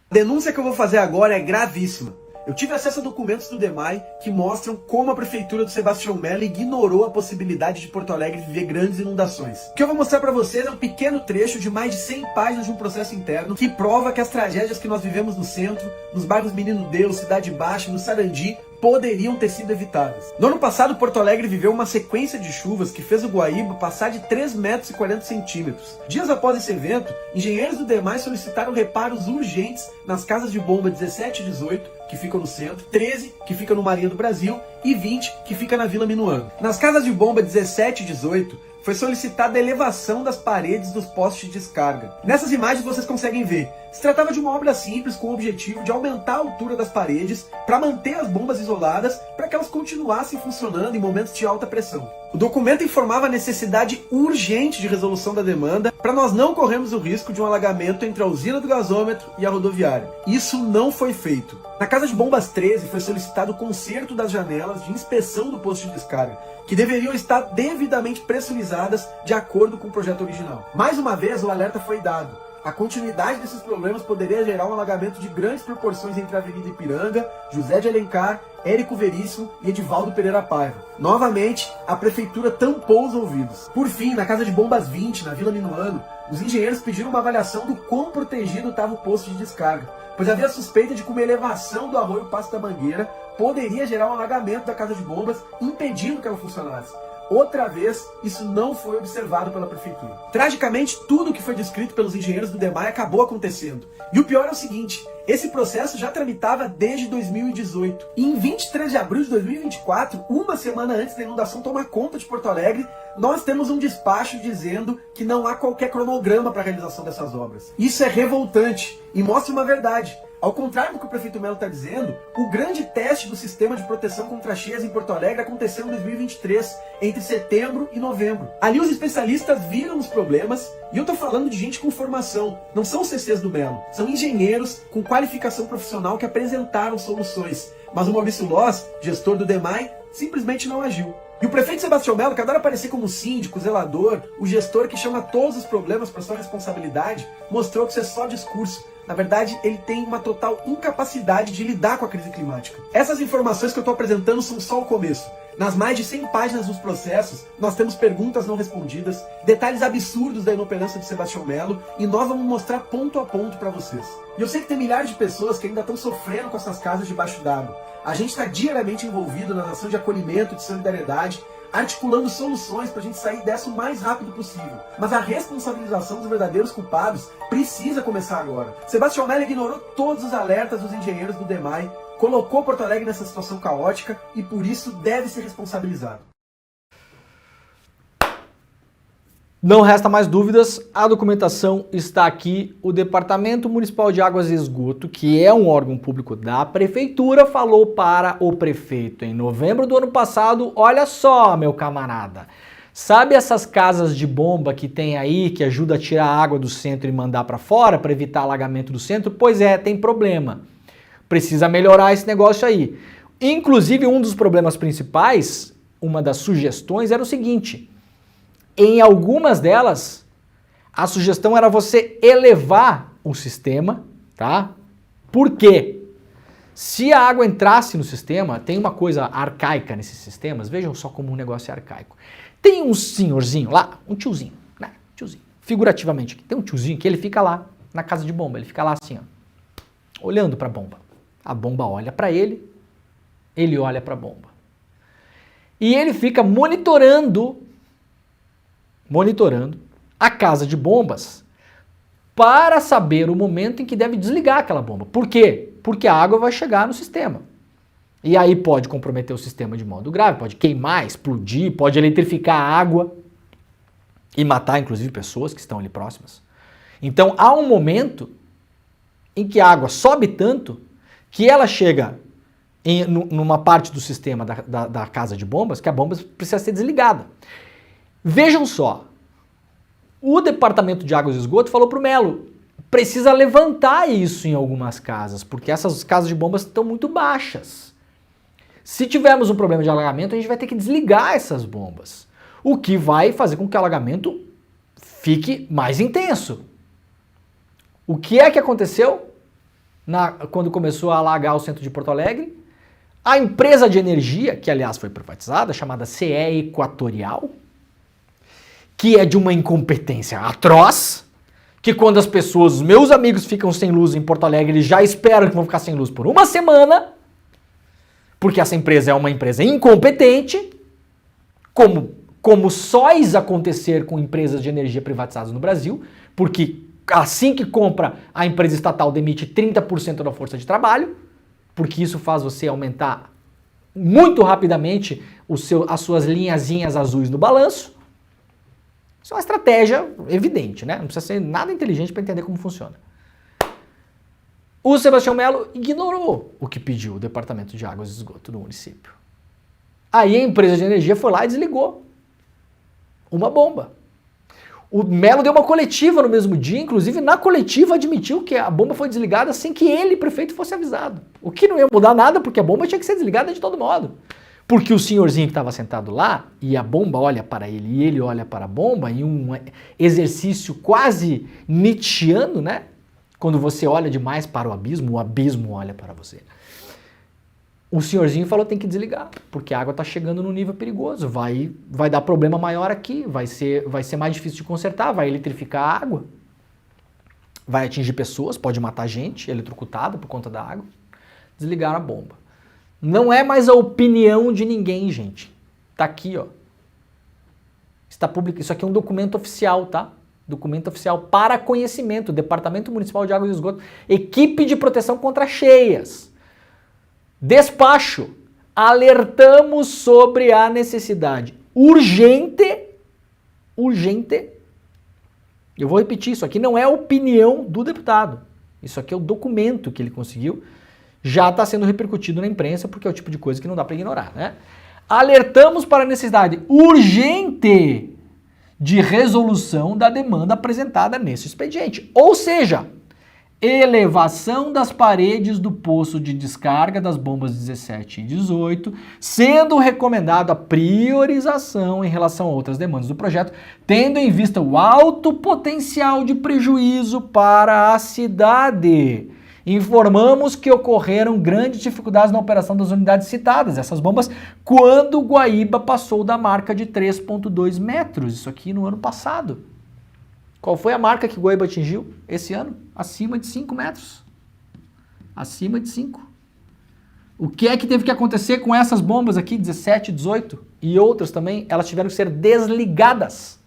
A denúncia que eu vou fazer agora é gravíssima. Eu tive acesso a documentos do DEMAI que mostram como a prefeitura do Sebastião Melo ignorou a possibilidade de Porto Alegre viver grandes inundações. O que eu vou mostrar para vocês é um pequeno trecho de mais de 100 páginas de um processo interno que prova que as tragédias que nós vivemos no centro, nos bairros Menino Deus, Cidade Baixa, no Sarandi, poderiam ter sido evitadas. No ano passado, Porto Alegre viveu uma sequência de chuvas que fez o Guaíba passar de 3,40 metros. Dias após esse evento, engenheiros do DEMAI solicitaram reparos urgentes nas casas de bomba 17 e 18, que ficam no centro, 13, que fica no Marinha do Brasil, e 20, que fica na Vila Minuano. Nas casas de bomba 17 e 18, foi solicitada a elevação das paredes dos postes de descarga. Nessas imagens vocês conseguem ver. Se tratava de uma obra simples com o objetivo de aumentar a altura das paredes para manter as bombas isoladas para que elas continuassem funcionando em momentos de alta pressão. O documento informava a necessidade urgente de resolução da demanda para nós não corrermos o risco de um alagamento entre a usina do gasômetro e a rodoviária. Isso não foi feito. Na casa de bombas 13 foi solicitado o conserto das janelas de inspeção do posto de descarga, que deveriam estar devidamente pressurizadas de acordo com o projeto original. Mais uma vez, o alerta foi dado. a continuidade desses problemas poderia gerar um alagamento de grandes proporções entre a Avenida Ipiranga, José de Alencar, Érico Veríssimo e Edivaldo Pereira Paiva. Novamente, a prefeitura tampou os ouvidos. Por fim, na Casa de Bombas 20, na Vila Minuano, os engenheiros pediram uma avaliação do quão protegido estava o posto de descarga, pois havia suspeita de que uma elevação do arroio Passo da Mangueira poderia gerar um alagamento da Casa de Bombas, impedindo que ela funcionasse. Outra vez, isso não foi observado pela prefeitura. Tragicamente, tudo o que foi descrito pelos engenheiros do DEMAI acabou acontecendo. E o pior é o seguinte, esse processo já tramitava desde 2018. E em 23 de abril de 2024, uma semana antes da inundação tomar conta de Porto Alegre, nós temos um despacho dizendo que não há qualquer cronograma para a realização dessas obras. Isso é revoltante e mostra uma verdade. Ao contrário do que o prefeito Melo está dizendo, o grande teste do sistema de proteção contra cheias em Porto Alegre aconteceu em 2023, entre setembro e novembro. Ali os especialistas viram os problemas, e eu estou falando de gente com formação, não são CCs do Melo, são engenheiros com qualificação profissional que apresentaram soluções. Mas o Maurício Loz, gestor do DEMAI, simplesmente não agiu. E o prefeito Sebastião Melo, que adora aparecer como síndico, zelador, o gestor que chama todos os problemas para sua responsabilidade, mostrou que isso é só discurso. Na verdade, ele tem uma total incapacidade de lidar com a crise climática. Essas informações que eu estou apresentando são só o começo. Nas mais de 100 páginas dos processos, nós temos perguntas não respondidas, detalhes absurdos da inoperância de Sebastião Melo, e nós vamos mostrar ponto a ponto para vocês. E eu sei que tem milhares de pessoas que ainda estão sofrendo com essas casas debaixo d'água. A gente está diariamente envolvido na ação de acolhimento, de solidariedade, articulando soluções para a gente sair dessa o mais rápido possível. Mas a responsabilização dos verdadeiros culpados precisa começar agora. Sebastião Melo ignorou todos os alertas dos engenheiros do DEMAI, colocou Porto Alegre nessa situação caótica e por isso deve ser responsabilizado. Não resta mais dúvidas, a documentação está aqui. O Departamento Municipal de Águas e Esgoto, que é um órgão público da prefeitura, falou para o prefeito em novembro do ano passado: olha só, meu camarada, sabe essas casas de bomba que tem aí, que ajuda a tirar a água do centro e mandar para fora, para evitar alagamento do centro? Pois é, tem problema. Precisa melhorar esse negócio aí. Inclusive, um dos problemas principais, uma das sugestões era o seguinte: em algumas delas, a sugestão era você elevar o sistema, tá? Por quê? Se a água entrasse no sistema, tem uma coisa arcaica nesses sistemas, vejam só como um negócio é arcaico. Tem um senhorzinho lá, um tiozinho, né? Tiozinho, figurativamente, tem um tiozinho que ele fica lá na casa de bomba, ele fica lá assim, ó, olhando para a bomba. A bomba olha para ele olha para a bomba. E ele fica monitorando a casa de bombas para saber o momento em que deve desligar aquela bomba. Por quê? Porque a água vai chegar no sistema. E aí pode comprometer o sistema de modo grave, pode queimar, explodir, pode eletrificar a água e matar, inclusive, pessoas que estão ali próximas. Então, há um momento em que a água sobe tanto que ela chega numa parte do sistema da casa de bombas que a bomba precisa ser desligada. Vejam só, o Departamento de Águas e Esgoto falou para o Melo: precisa levantar isso em algumas casas, porque essas casas de bombas estão muito baixas. Se tivermos um problema de alagamento, a gente vai ter que desligar essas bombas, o que vai fazer com que o alagamento fique mais intenso. O que é que aconteceu quando começou a alagar o centro de Porto Alegre? A empresa de energia, que aliás foi privatizada, chamada CE Equatorial, que é de uma incompetência atroz, que quando as pessoas, os meus amigos, ficam sem luz em Porto Alegre, eles já esperam que vão ficar sem luz por uma semana, porque essa empresa é uma empresa incompetente, como sóis acontecer com empresas de energia privatizadas no Brasil, porque assim que compra, a empresa estatal demite 30% da força de trabalho, porque isso faz você aumentar muito rapidamente as suas linhazinhas azuis no balanço. Isso é uma estratégia evidente, né? Não precisa ser nada inteligente para entender como funciona. O Sebastião Melo ignorou o que pediu o Departamento de Águas e Esgoto do município. Aí a empresa de energia foi lá e desligou uma bomba. O Melo deu uma coletiva no mesmo dia, inclusive na coletiva admitiu que a bomba foi desligada sem que ele, prefeito, fosse avisado. O que não ia mudar nada, porque a bomba tinha que ser desligada de todo modo. Porque o senhorzinho que estava sentado lá, e a bomba olha para ele, e ele olha para a bomba, em um exercício quase nietzschiano, né? Quando você olha demais para o abismo olha para você. O senhorzinho falou tem que desligar, porque a água está chegando num nível perigoso, vai dar problema maior aqui, vai ser mais difícil de consertar, vai eletrificar a água, vai atingir pessoas, pode matar gente eletrocutada por conta da água. Desligaram a bomba. Não é mais a opinião de ninguém, gente. Tá aqui, ó. Está público. Isso aqui é um documento oficial, tá? Documento oficial para conhecimento. Departamento Municipal de Águas e Esgoto. Equipe de proteção contra cheias. Despacho. Alertamos sobre a necessidade urgente. Eu vou repetir, isso aqui não é a opinião do deputado. Isso aqui é o documento que ele conseguiu. Já está sendo repercutido na imprensa, porque é o tipo de coisa que não dá para ignorar, né? Alertamos para a necessidade urgente de resolução da demanda apresentada nesse expediente. Ou seja, elevação das paredes do poço de descarga das bombas 17 e 18, sendo recomendado a priorização em relação a outras demandas do projeto, tendo em vista o alto potencial de prejuízo para a cidade. Informamos que ocorreram grandes dificuldades na operação das unidades citadas, essas bombas, quando Guaíba passou da marca de 3,2 metros, isso aqui no ano passado. Qual foi a marca que Guaíba atingiu esse ano? Acima de 5 metros. Acima de 5. O que é que teve que acontecer com essas bombas aqui, 17, 18 e outras também? Elas tiveram que ser desligadas.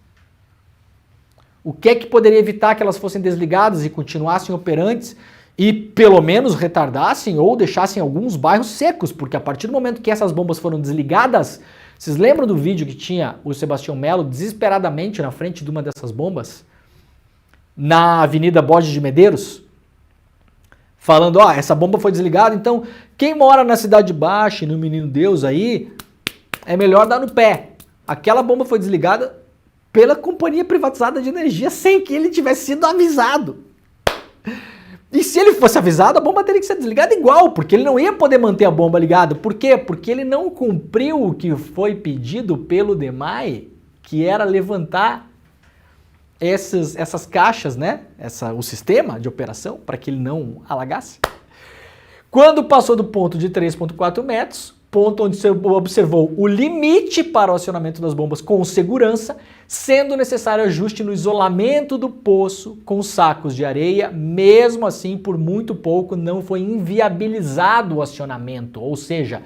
O que é que poderia evitar que elas fossem desligadas e continuassem operantes e pelo menos retardassem ou deixassem alguns bairros secos? Porque a partir do momento que essas bombas foram desligadas, vocês lembram do vídeo que tinha o Sebastião Melo desesperadamente na frente de uma dessas bombas? Na Avenida Borges de Medeiros? Falando, ó, essa bomba foi desligada, então quem mora na Cidade Baixa e no Menino Deus aí, é melhor dar no pé. Aquela bomba foi desligada pela companhia privatizada de energia sem que ele tivesse sido avisado. E se ele fosse avisado, a bomba teria que ser desligada igual, porque ele não ia poder manter a bomba ligada. Por quê? Porque ele não cumpriu o que foi pedido pelo DEMAI, que era levantar essas caixas, né? O sistema de operação, para que ele não alagasse. Quando passou do ponto de 3,4 metros, ponto onde você observou o limite para o acionamento das bombas com segurança, sendo necessário ajuste no isolamento do poço com sacos de areia, mesmo assim, por muito pouco, não foi inviabilizado o acionamento. Ou seja,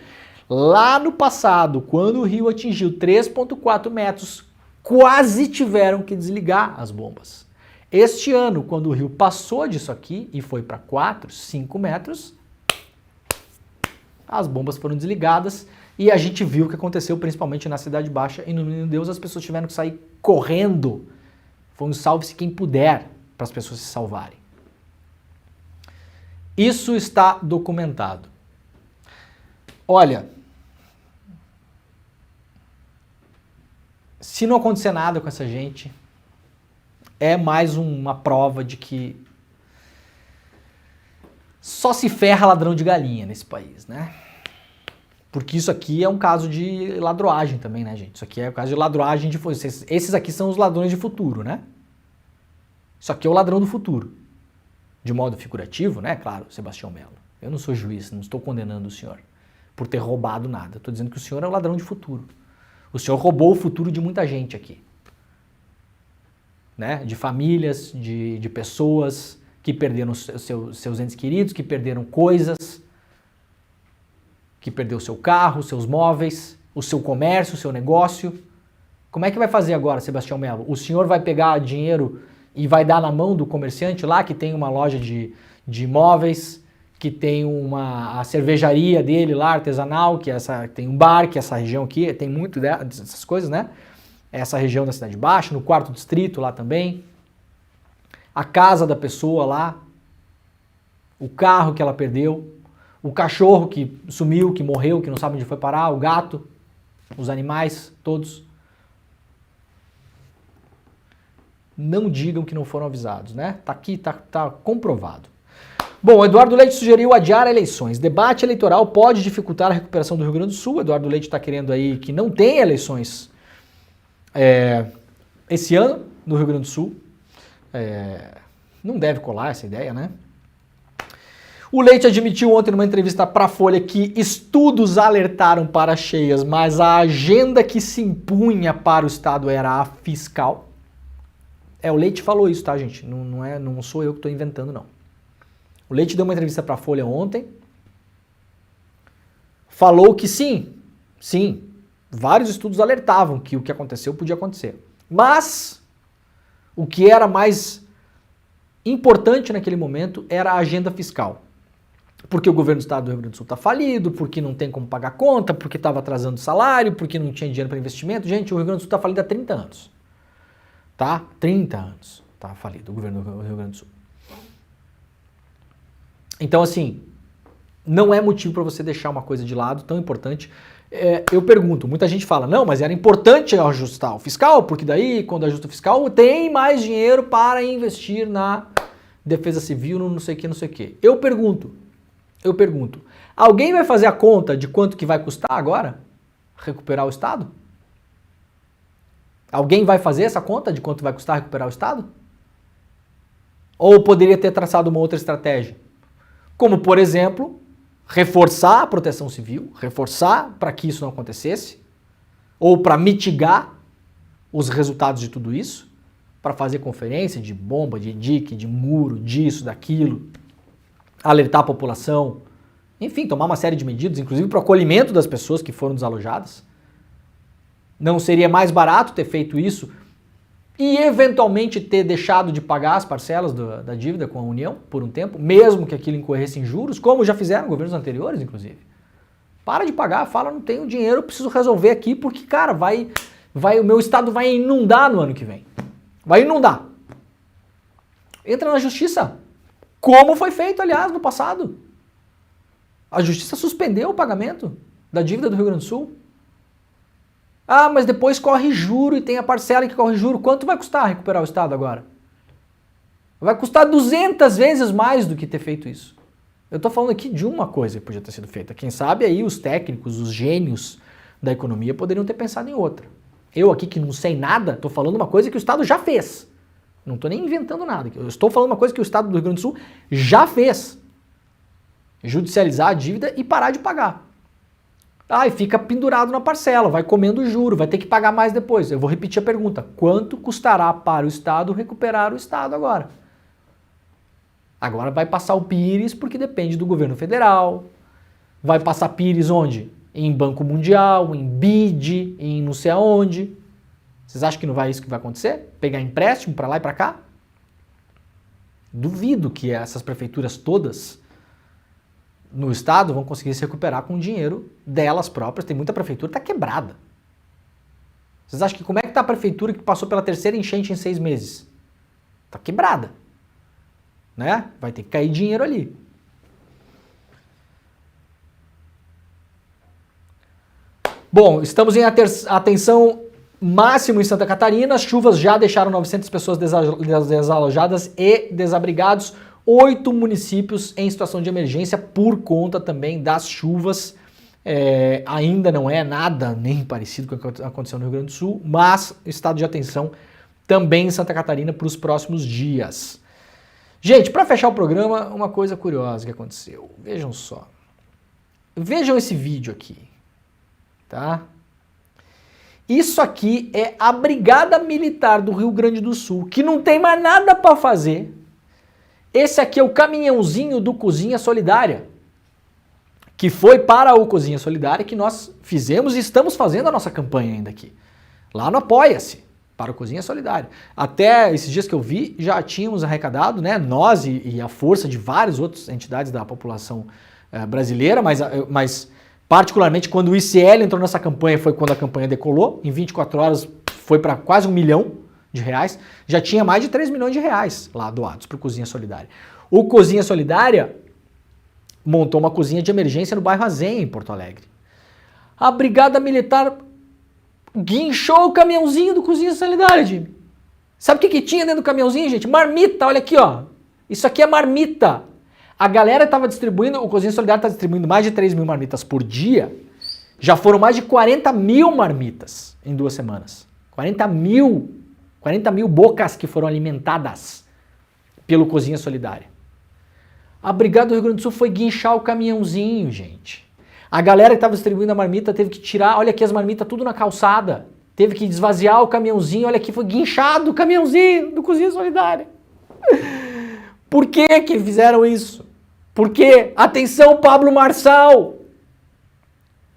lá no passado, quando o rio atingiu 3,4 metros, quase tiveram que desligar as bombas. Este ano, quando o rio passou disso aqui e foi para 4, 5 metros, as bombas foram desligadas e a gente viu o que aconteceu principalmente na Cidade Baixa e no Menino Deus, as pessoas tiveram que sair correndo. Foi um salve-se quem puder para as pessoas se salvarem. Isso está documentado. Olha, se não acontecer nada com essa gente, é mais uma prova de que só se ferra ladrão de galinha nesse país, né? Porque isso aqui é um caso de ladroagem também, né, gente? Isso aqui é um caso de ladroagem de... Esses aqui são os ladrões de futuro, né? Isso aqui é o ladrão do futuro. De modo figurativo, né? Claro, Sebastião Melo. Eu não sou juiz, não estou condenando o senhor por ter roubado nada. Estou dizendo que o senhor é o ladrão de futuro. O senhor roubou o futuro de muita gente aqui. Né? De famílias, de pessoas que perderam seus entes queridos, que perderam coisas, que perdeu seu carro, seus móveis, o seu comércio, o seu negócio. Como é que vai fazer agora, Sebastião Melo? O senhor vai pegar dinheiro e vai dar na mão do comerciante lá, que tem uma loja de imóveis, que tem a cervejaria dele lá, artesanal, tem um bar, que essa região aqui, tem muito dessas coisas, né? Essa região da Cidade Baixa, no 4º distrito lá também. A casa da pessoa lá, o carro que ela perdeu, o cachorro que sumiu, que morreu, que não sabe onde foi parar, o gato, os animais, todos. Não digam que não foram avisados, né? Tá aqui, tá comprovado. Bom, Eduardo Leite sugeriu adiar eleições. Debate eleitoral pode dificultar a recuperação do Rio Grande do Sul. Eduardo Leite está querendo aí que não tenha eleições esse ano no Rio Grande do Sul. Não deve colar essa ideia, né? O Leite admitiu ontem numa entrevista para a Folha que estudos alertaram para cheias, mas a agenda que se impunha para o Estado era a fiscal. O Leite falou isso, tá, gente? Não sou eu que estou inventando, não. O Leite deu uma entrevista para a Folha ontem, falou que sim, vários estudos alertavam que o que aconteceu podia acontecer. Mas o que era mais importante naquele momento era a agenda fiscal. Porque o governo do estado do Rio Grande do Sul está falido, porque não tem como pagar conta, porque estava atrasando salário, porque não tinha dinheiro para investimento. Gente, o Rio Grande do Sul está falido há 30 anos. Tá? 30 anos está falido o governo do Rio Grande do Sul. Então, assim, não é motivo para você deixar uma coisa de lado tão importante. Eu pergunto, muita gente fala, não, mas era importante ajustar o fiscal, porque daí, quando ajusta o fiscal, tem mais dinheiro para investir na defesa civil, no não sei o que. Eu pergunto, alguém vai fazer a conta de quanto que vai custar agora recuperar o Estado? Alguém vai fazer essa conta de quanto vai custar recuperar o Estado? Ou poderia ter traçado uma outra estratégia? Como, por exemplo, reforçar a proteção civil, reforçar para que isso não acontecesse, ou para mitigar os resultados de tudo isso, para fazer conferência de bomba, de dique, de muro, disso, daquilo, alertar a população, enfim, tomar uma série de medidas, inclusive para o acolhimento das pessoas que foram desalojadas. Não seria mais barato ter feito isso e eventualmente ter deixado de pagar as parcelas da dívida com a União por um tempo, mesmo que aquilo incorresse em juros, como já fizeram governos anteriores, inclusive. Para de pagar, fala, não tenho dinheiro, preciso resolver aqui, porque, cara, o meu estado vai inundar no ano que vem. Vai inundar. Entra na justiça, como foi feito, aliás, no passado. A justiça suspendeu o pagamento da dívida do Rio Grande do Sul. Ah, mas depois corre juro e tem a parcela que corre juro. Quanto vai custar recuperar o Estado agora? Vai custar 200 vezes mais do que ter feito isso. Eu estou falando aqui de uma coisa que podia ter sido feita. Quem sabe aí os técnicos, os gênios da economia poderiam ter pensado em outra. Eu aqui que não sei nada, estou falando uma coisa que o Estado já fez. Não estou nem inventando nada. Eu estou falando uma coisa que o Estado do Rio Grande do Sul já fez. Judicializar a dívida e parar de pagar. E fica pendurado na parcela, vai comendo juro, vai ter que pagar mais depois. Eu vou repetir a pergunta. Quanto custará para o Estado recuperar o Estado agora? Agora vai passar o PIRES porque depende do governo federal. Vai passar PIRES onde? Em Banco Mundial, em BID, em não sei aonde. Vocês acham que não vai isso que vai acontecer? Pegar empréstimo para lá e para cá? Duvido que essas prefeituras todas no estado vão conseguir se recuperar com dinheiro delas próprias. Tem muita prefeitura que está quebrada. Vocês acham que como é que está a prefeitura que passou pela terceira enchente em 6 meses? Está quebrada. Né? Vai ter que cair dinheiro ali. Bom, estamos em atenção máximo em Santa Catarina. As chuvas já deixaram 900 pessoas desalojadas e desabrigados. 8 municípios em situação de emergência por conta também das chuvas. Ainda não é nada nem parecido com o que aconteceu no Rio Grande do Sul, mas estado de atenção também em Santa Catarina para os próximos dias. Gente, para fechar o programa, uma coisa curiosa que aconteceu. Vejam só. Vejam esse vídeo aqui. Tá? Isso aqui é a Brigada Militar do Rio Grande do Sul, que não tem mais nada para fazer. Esse aqui é o caminhãozinho do Cozinha Solidária, que foi para o Cozinha Solidária que nós fizemos e estamos fazendo a nossa campanha ainda aqui. Lá no Apoia-se, para o Cozinha Solidária. Até esses dias que eu vi, já tínhamos arrecadado, né, nós e a força de várias outras entidades da população brasileira, mas particularmente quando o ICL entrou nessa campanha foi quando a campanha decolou. Em 24 horas foi para quase R$1 milhão. Já tinha mais de 3 milhões de reais lá doados para o Cozinha Solidária. O Cozinha Solidária montou uma cozinha de emergência no bairro Azenha, em Porto Alegre. A Brigada Militar guinchou o caminhãozinho do Cozinha Solidária, Jimmy. Sabe o que tinha dentro do caminhãozinho, gente? Marmita, olha aqui, ó. Isso aqui é marmita. A galera estava distribuindo, o Cozinha Solidária está distribuindo mais de 3 mil marmitas por dia. Já foram mais de 40 mil marmitas em 2 semanas. 40 mil bocas que foram alimentadas pelo Cozinha Solidária. A Brigada do Rio Grande do Sul foi guinchar o caminhãozinho, gente. A galera que estava distribuindo a marmita teve que tirar, olha aqui as marmitas tudo na calçada. Teve que esvaziar o caminhãozinho, olha aqui, foi guinchado o caminhãozinho do Cozinha Solidária. Por que que fizeram isso? Por quê? Atenção, Pablo Marçal!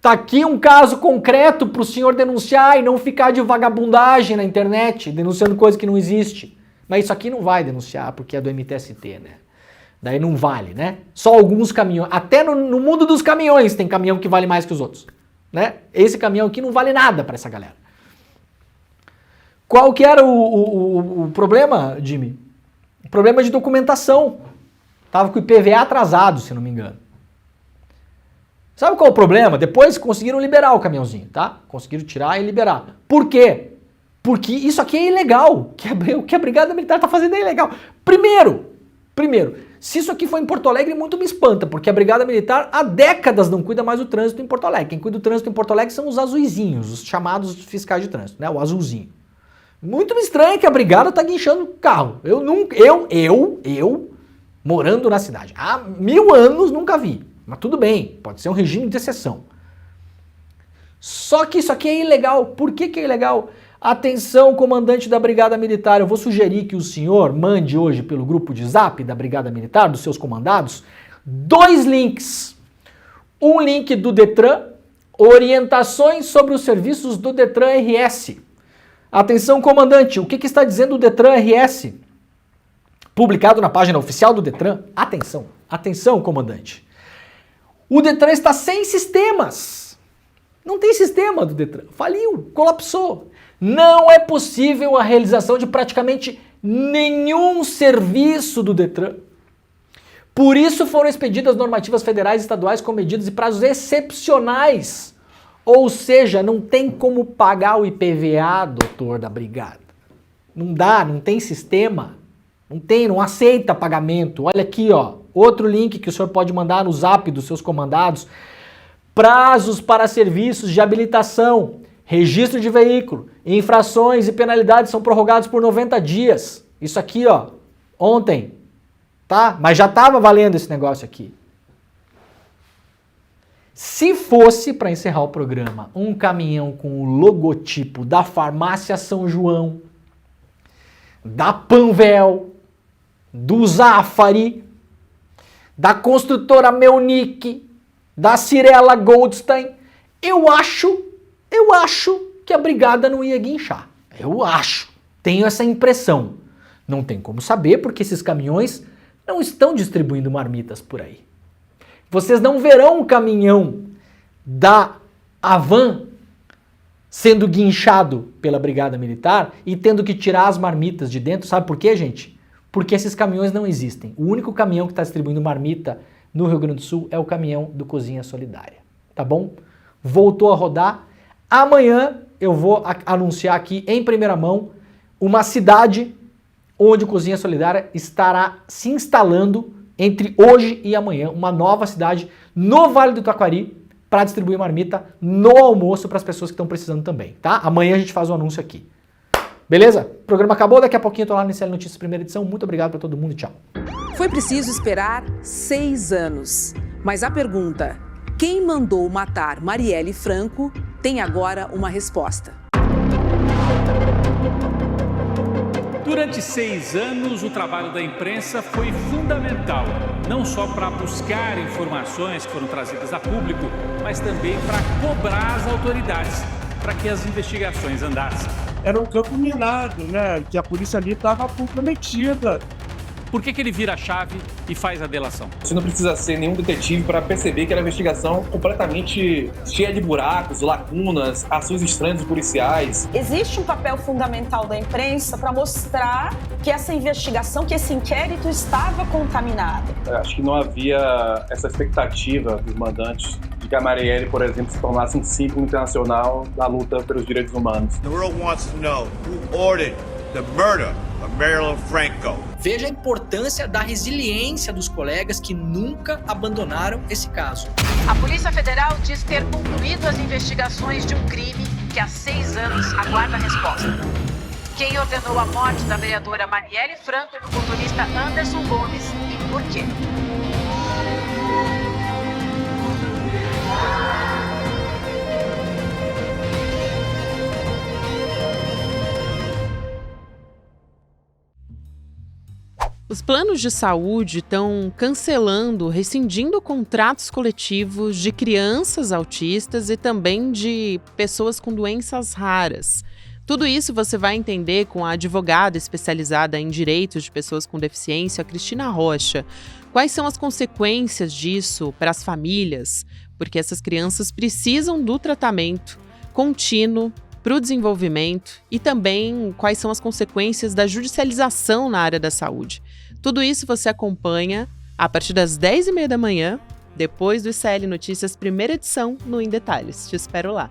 Tá aqui um caso concreto para o senhor denunciar e não ficar de vagabundagem na internet, denunciando coisa que não existe. Mas isso aqui não vai denunciar, porque é do MTST, né? Daí não vale, né? Só alguns caminhões. Até no mundo dos caminhões tem caminhão que vale mais que os outros, né? Esse caminhão aqui não vale nada para essa galera. Qual que era o problema, Jimmy? O problema de documentação. Tava com o IPVA atrasado, se não me engano. Sabe qual é o problema? Depois conseguiram liberar o caminhãozinho, tá? Conseguiram tirar e liberar. Por quê? Porque isso aqui é ilegal. O que a Brigada Militar tá fazendo é ilegal. Primeiro, se isso aqui for em Porto Alegre, muito me espanta, porque a Brigada Militar há décadas não cuida mais do trânsito em Porto Alegre. Quem cuida do trânsito em Porto Alegre são os azuizinhos, os chamados fiscais de trânsito, né? O azulzinho. Muito me estranha que a Brigada tá guinchando o carro. Eu, morando na cidade, há 1000 anos nunca vi. Mas tudo bem, pode ser um regime de exceção. Só que isso aqui é ilegal. Por que que é ilegal? Atenção, comandante da Brigada Militar, eu vou sugerir que o senhor mande hoje pelo grupo de Zap da Brigada Militar, dos seus comandados, 2 links. Um link do Detran, orientações sobre os serviços do Detran RS. Atenção, comandante, o que está dizendo o Detran RS? Publicado na página oficial do Detran. Atenção, comandante. O Detran está sem sistemas. Não tem sistema do Detran. Faliu, colapsou. Não é possível a realização de praticamente nenhum serviço do Detran. Por isso foram expedidas normativas federais e estaduais com medidas e prazos excepcionais. Ou seja, não tem como pagar o IPVA, doutor da Brigada. Não dá, não tem sistema. Não aceita pagamento. Olha aqui, ó, outro link que o senhor pode mandar no Zap dos seus comandados. Prazos para serviços de habilitação, registro de veículo, infrações e penalidades são prorrogados por 90 dias. Isso aqui, ó, ontem, tá? Mas já estava valendo esse negócio aqui. Se fosse, para encerrar o programa, um caminhão com o logotipo da Farmácia São João, da Panvel, do Zafari, da construtora Melnick, da Cirela Goldstein, eu acho que a Brigada não ia guinchar. Eu acho. Tenho essa impressão. Não tem como saber, porque esses caminhões não estão distribuindo marmitas por aí. Vocês não verão um caminhão da Avan sendo guinchado pela Brigada Militar e tendo que tirar as marmitas de dentro. Sabe por quê, gente? Porque esses caminhões não existem. O único caminhão que está distribuindo marmita no Rio Grande do Sul é o caminhão do Cozinha Solidária. Tá bom? Voltou a rodar. Amanhã eu vou anunciar aqui em primeira mão uma cidade onde o Cozinha Solidária estará se instalando entre hoje e amanhã. Uma nova cidade no Vale do Taquari para distribuir marmita no almoço para as pessoas que estão precisando também, tá? Amanhã a gente faz o anúncio aqui. Beleza? O programa acabou, daqui a pouquinho eu tô lá no NCL Notícias primeira edição. Muito obrigado para todo mundo e tchau. Foi preciso esperar 6 anos. Mas a pergunta, quem mandou matar Marielle Franco, tem agora uma resposta. Durante 6 anos, o trabalho da imprensa foi fundamental, não só para buscar informações que foram trazidas a público, mas também para cobrar as autoridades, para que as investigações andassem. Era um campo minado, né? Que a polícia ali estava comprometida. Por que ele vira a chave e faz a delação? Você não precisa ser nenhum detetive para perceber que era uma investigação completamente cheia de buracos, lacunas, ações estranhas dos policiais. Existe um papel fundamental da imprensa para mostrar que essa investigação, que esse inquérito estava contaminado. Acho que não havia essa expectativa dos mandantes de que a Marielle, por exemplo, se tornasse um símbolo internacional da luta pelos direitos humanos. The world wants to know who ordered the murder of Marilyn Franco. Veja a importância da resiliência dos colegas que nunca abandonaram esse caso. A Polícia Federal diz ter concluído as investigações de um crime que há 6 anos aguarda a resposta. Quem ordenou a morte da vereadora Marielle Franco e do motorista Anderson Gomes e por quê? Os planos de saúde estão cancelando, rescindindo contratos coletivos de crianças autistas e também de pessoas com doenças raras. Tudo isso você vai entender com a advogada especializada em direitos de pessoas com deficiência, Cristina Rocha. Quais são as consequências disso para as famílias? Porque essas crianças precisam do tratamento contínuo para o desenvolvimento e também quais são as consequências da judicialização na área da saúde. Tudo isso você acompanha a partir das 10h30 da manhã, depois do ICL Notícias, primeira edição, no Em Detalhes. Te espero lá.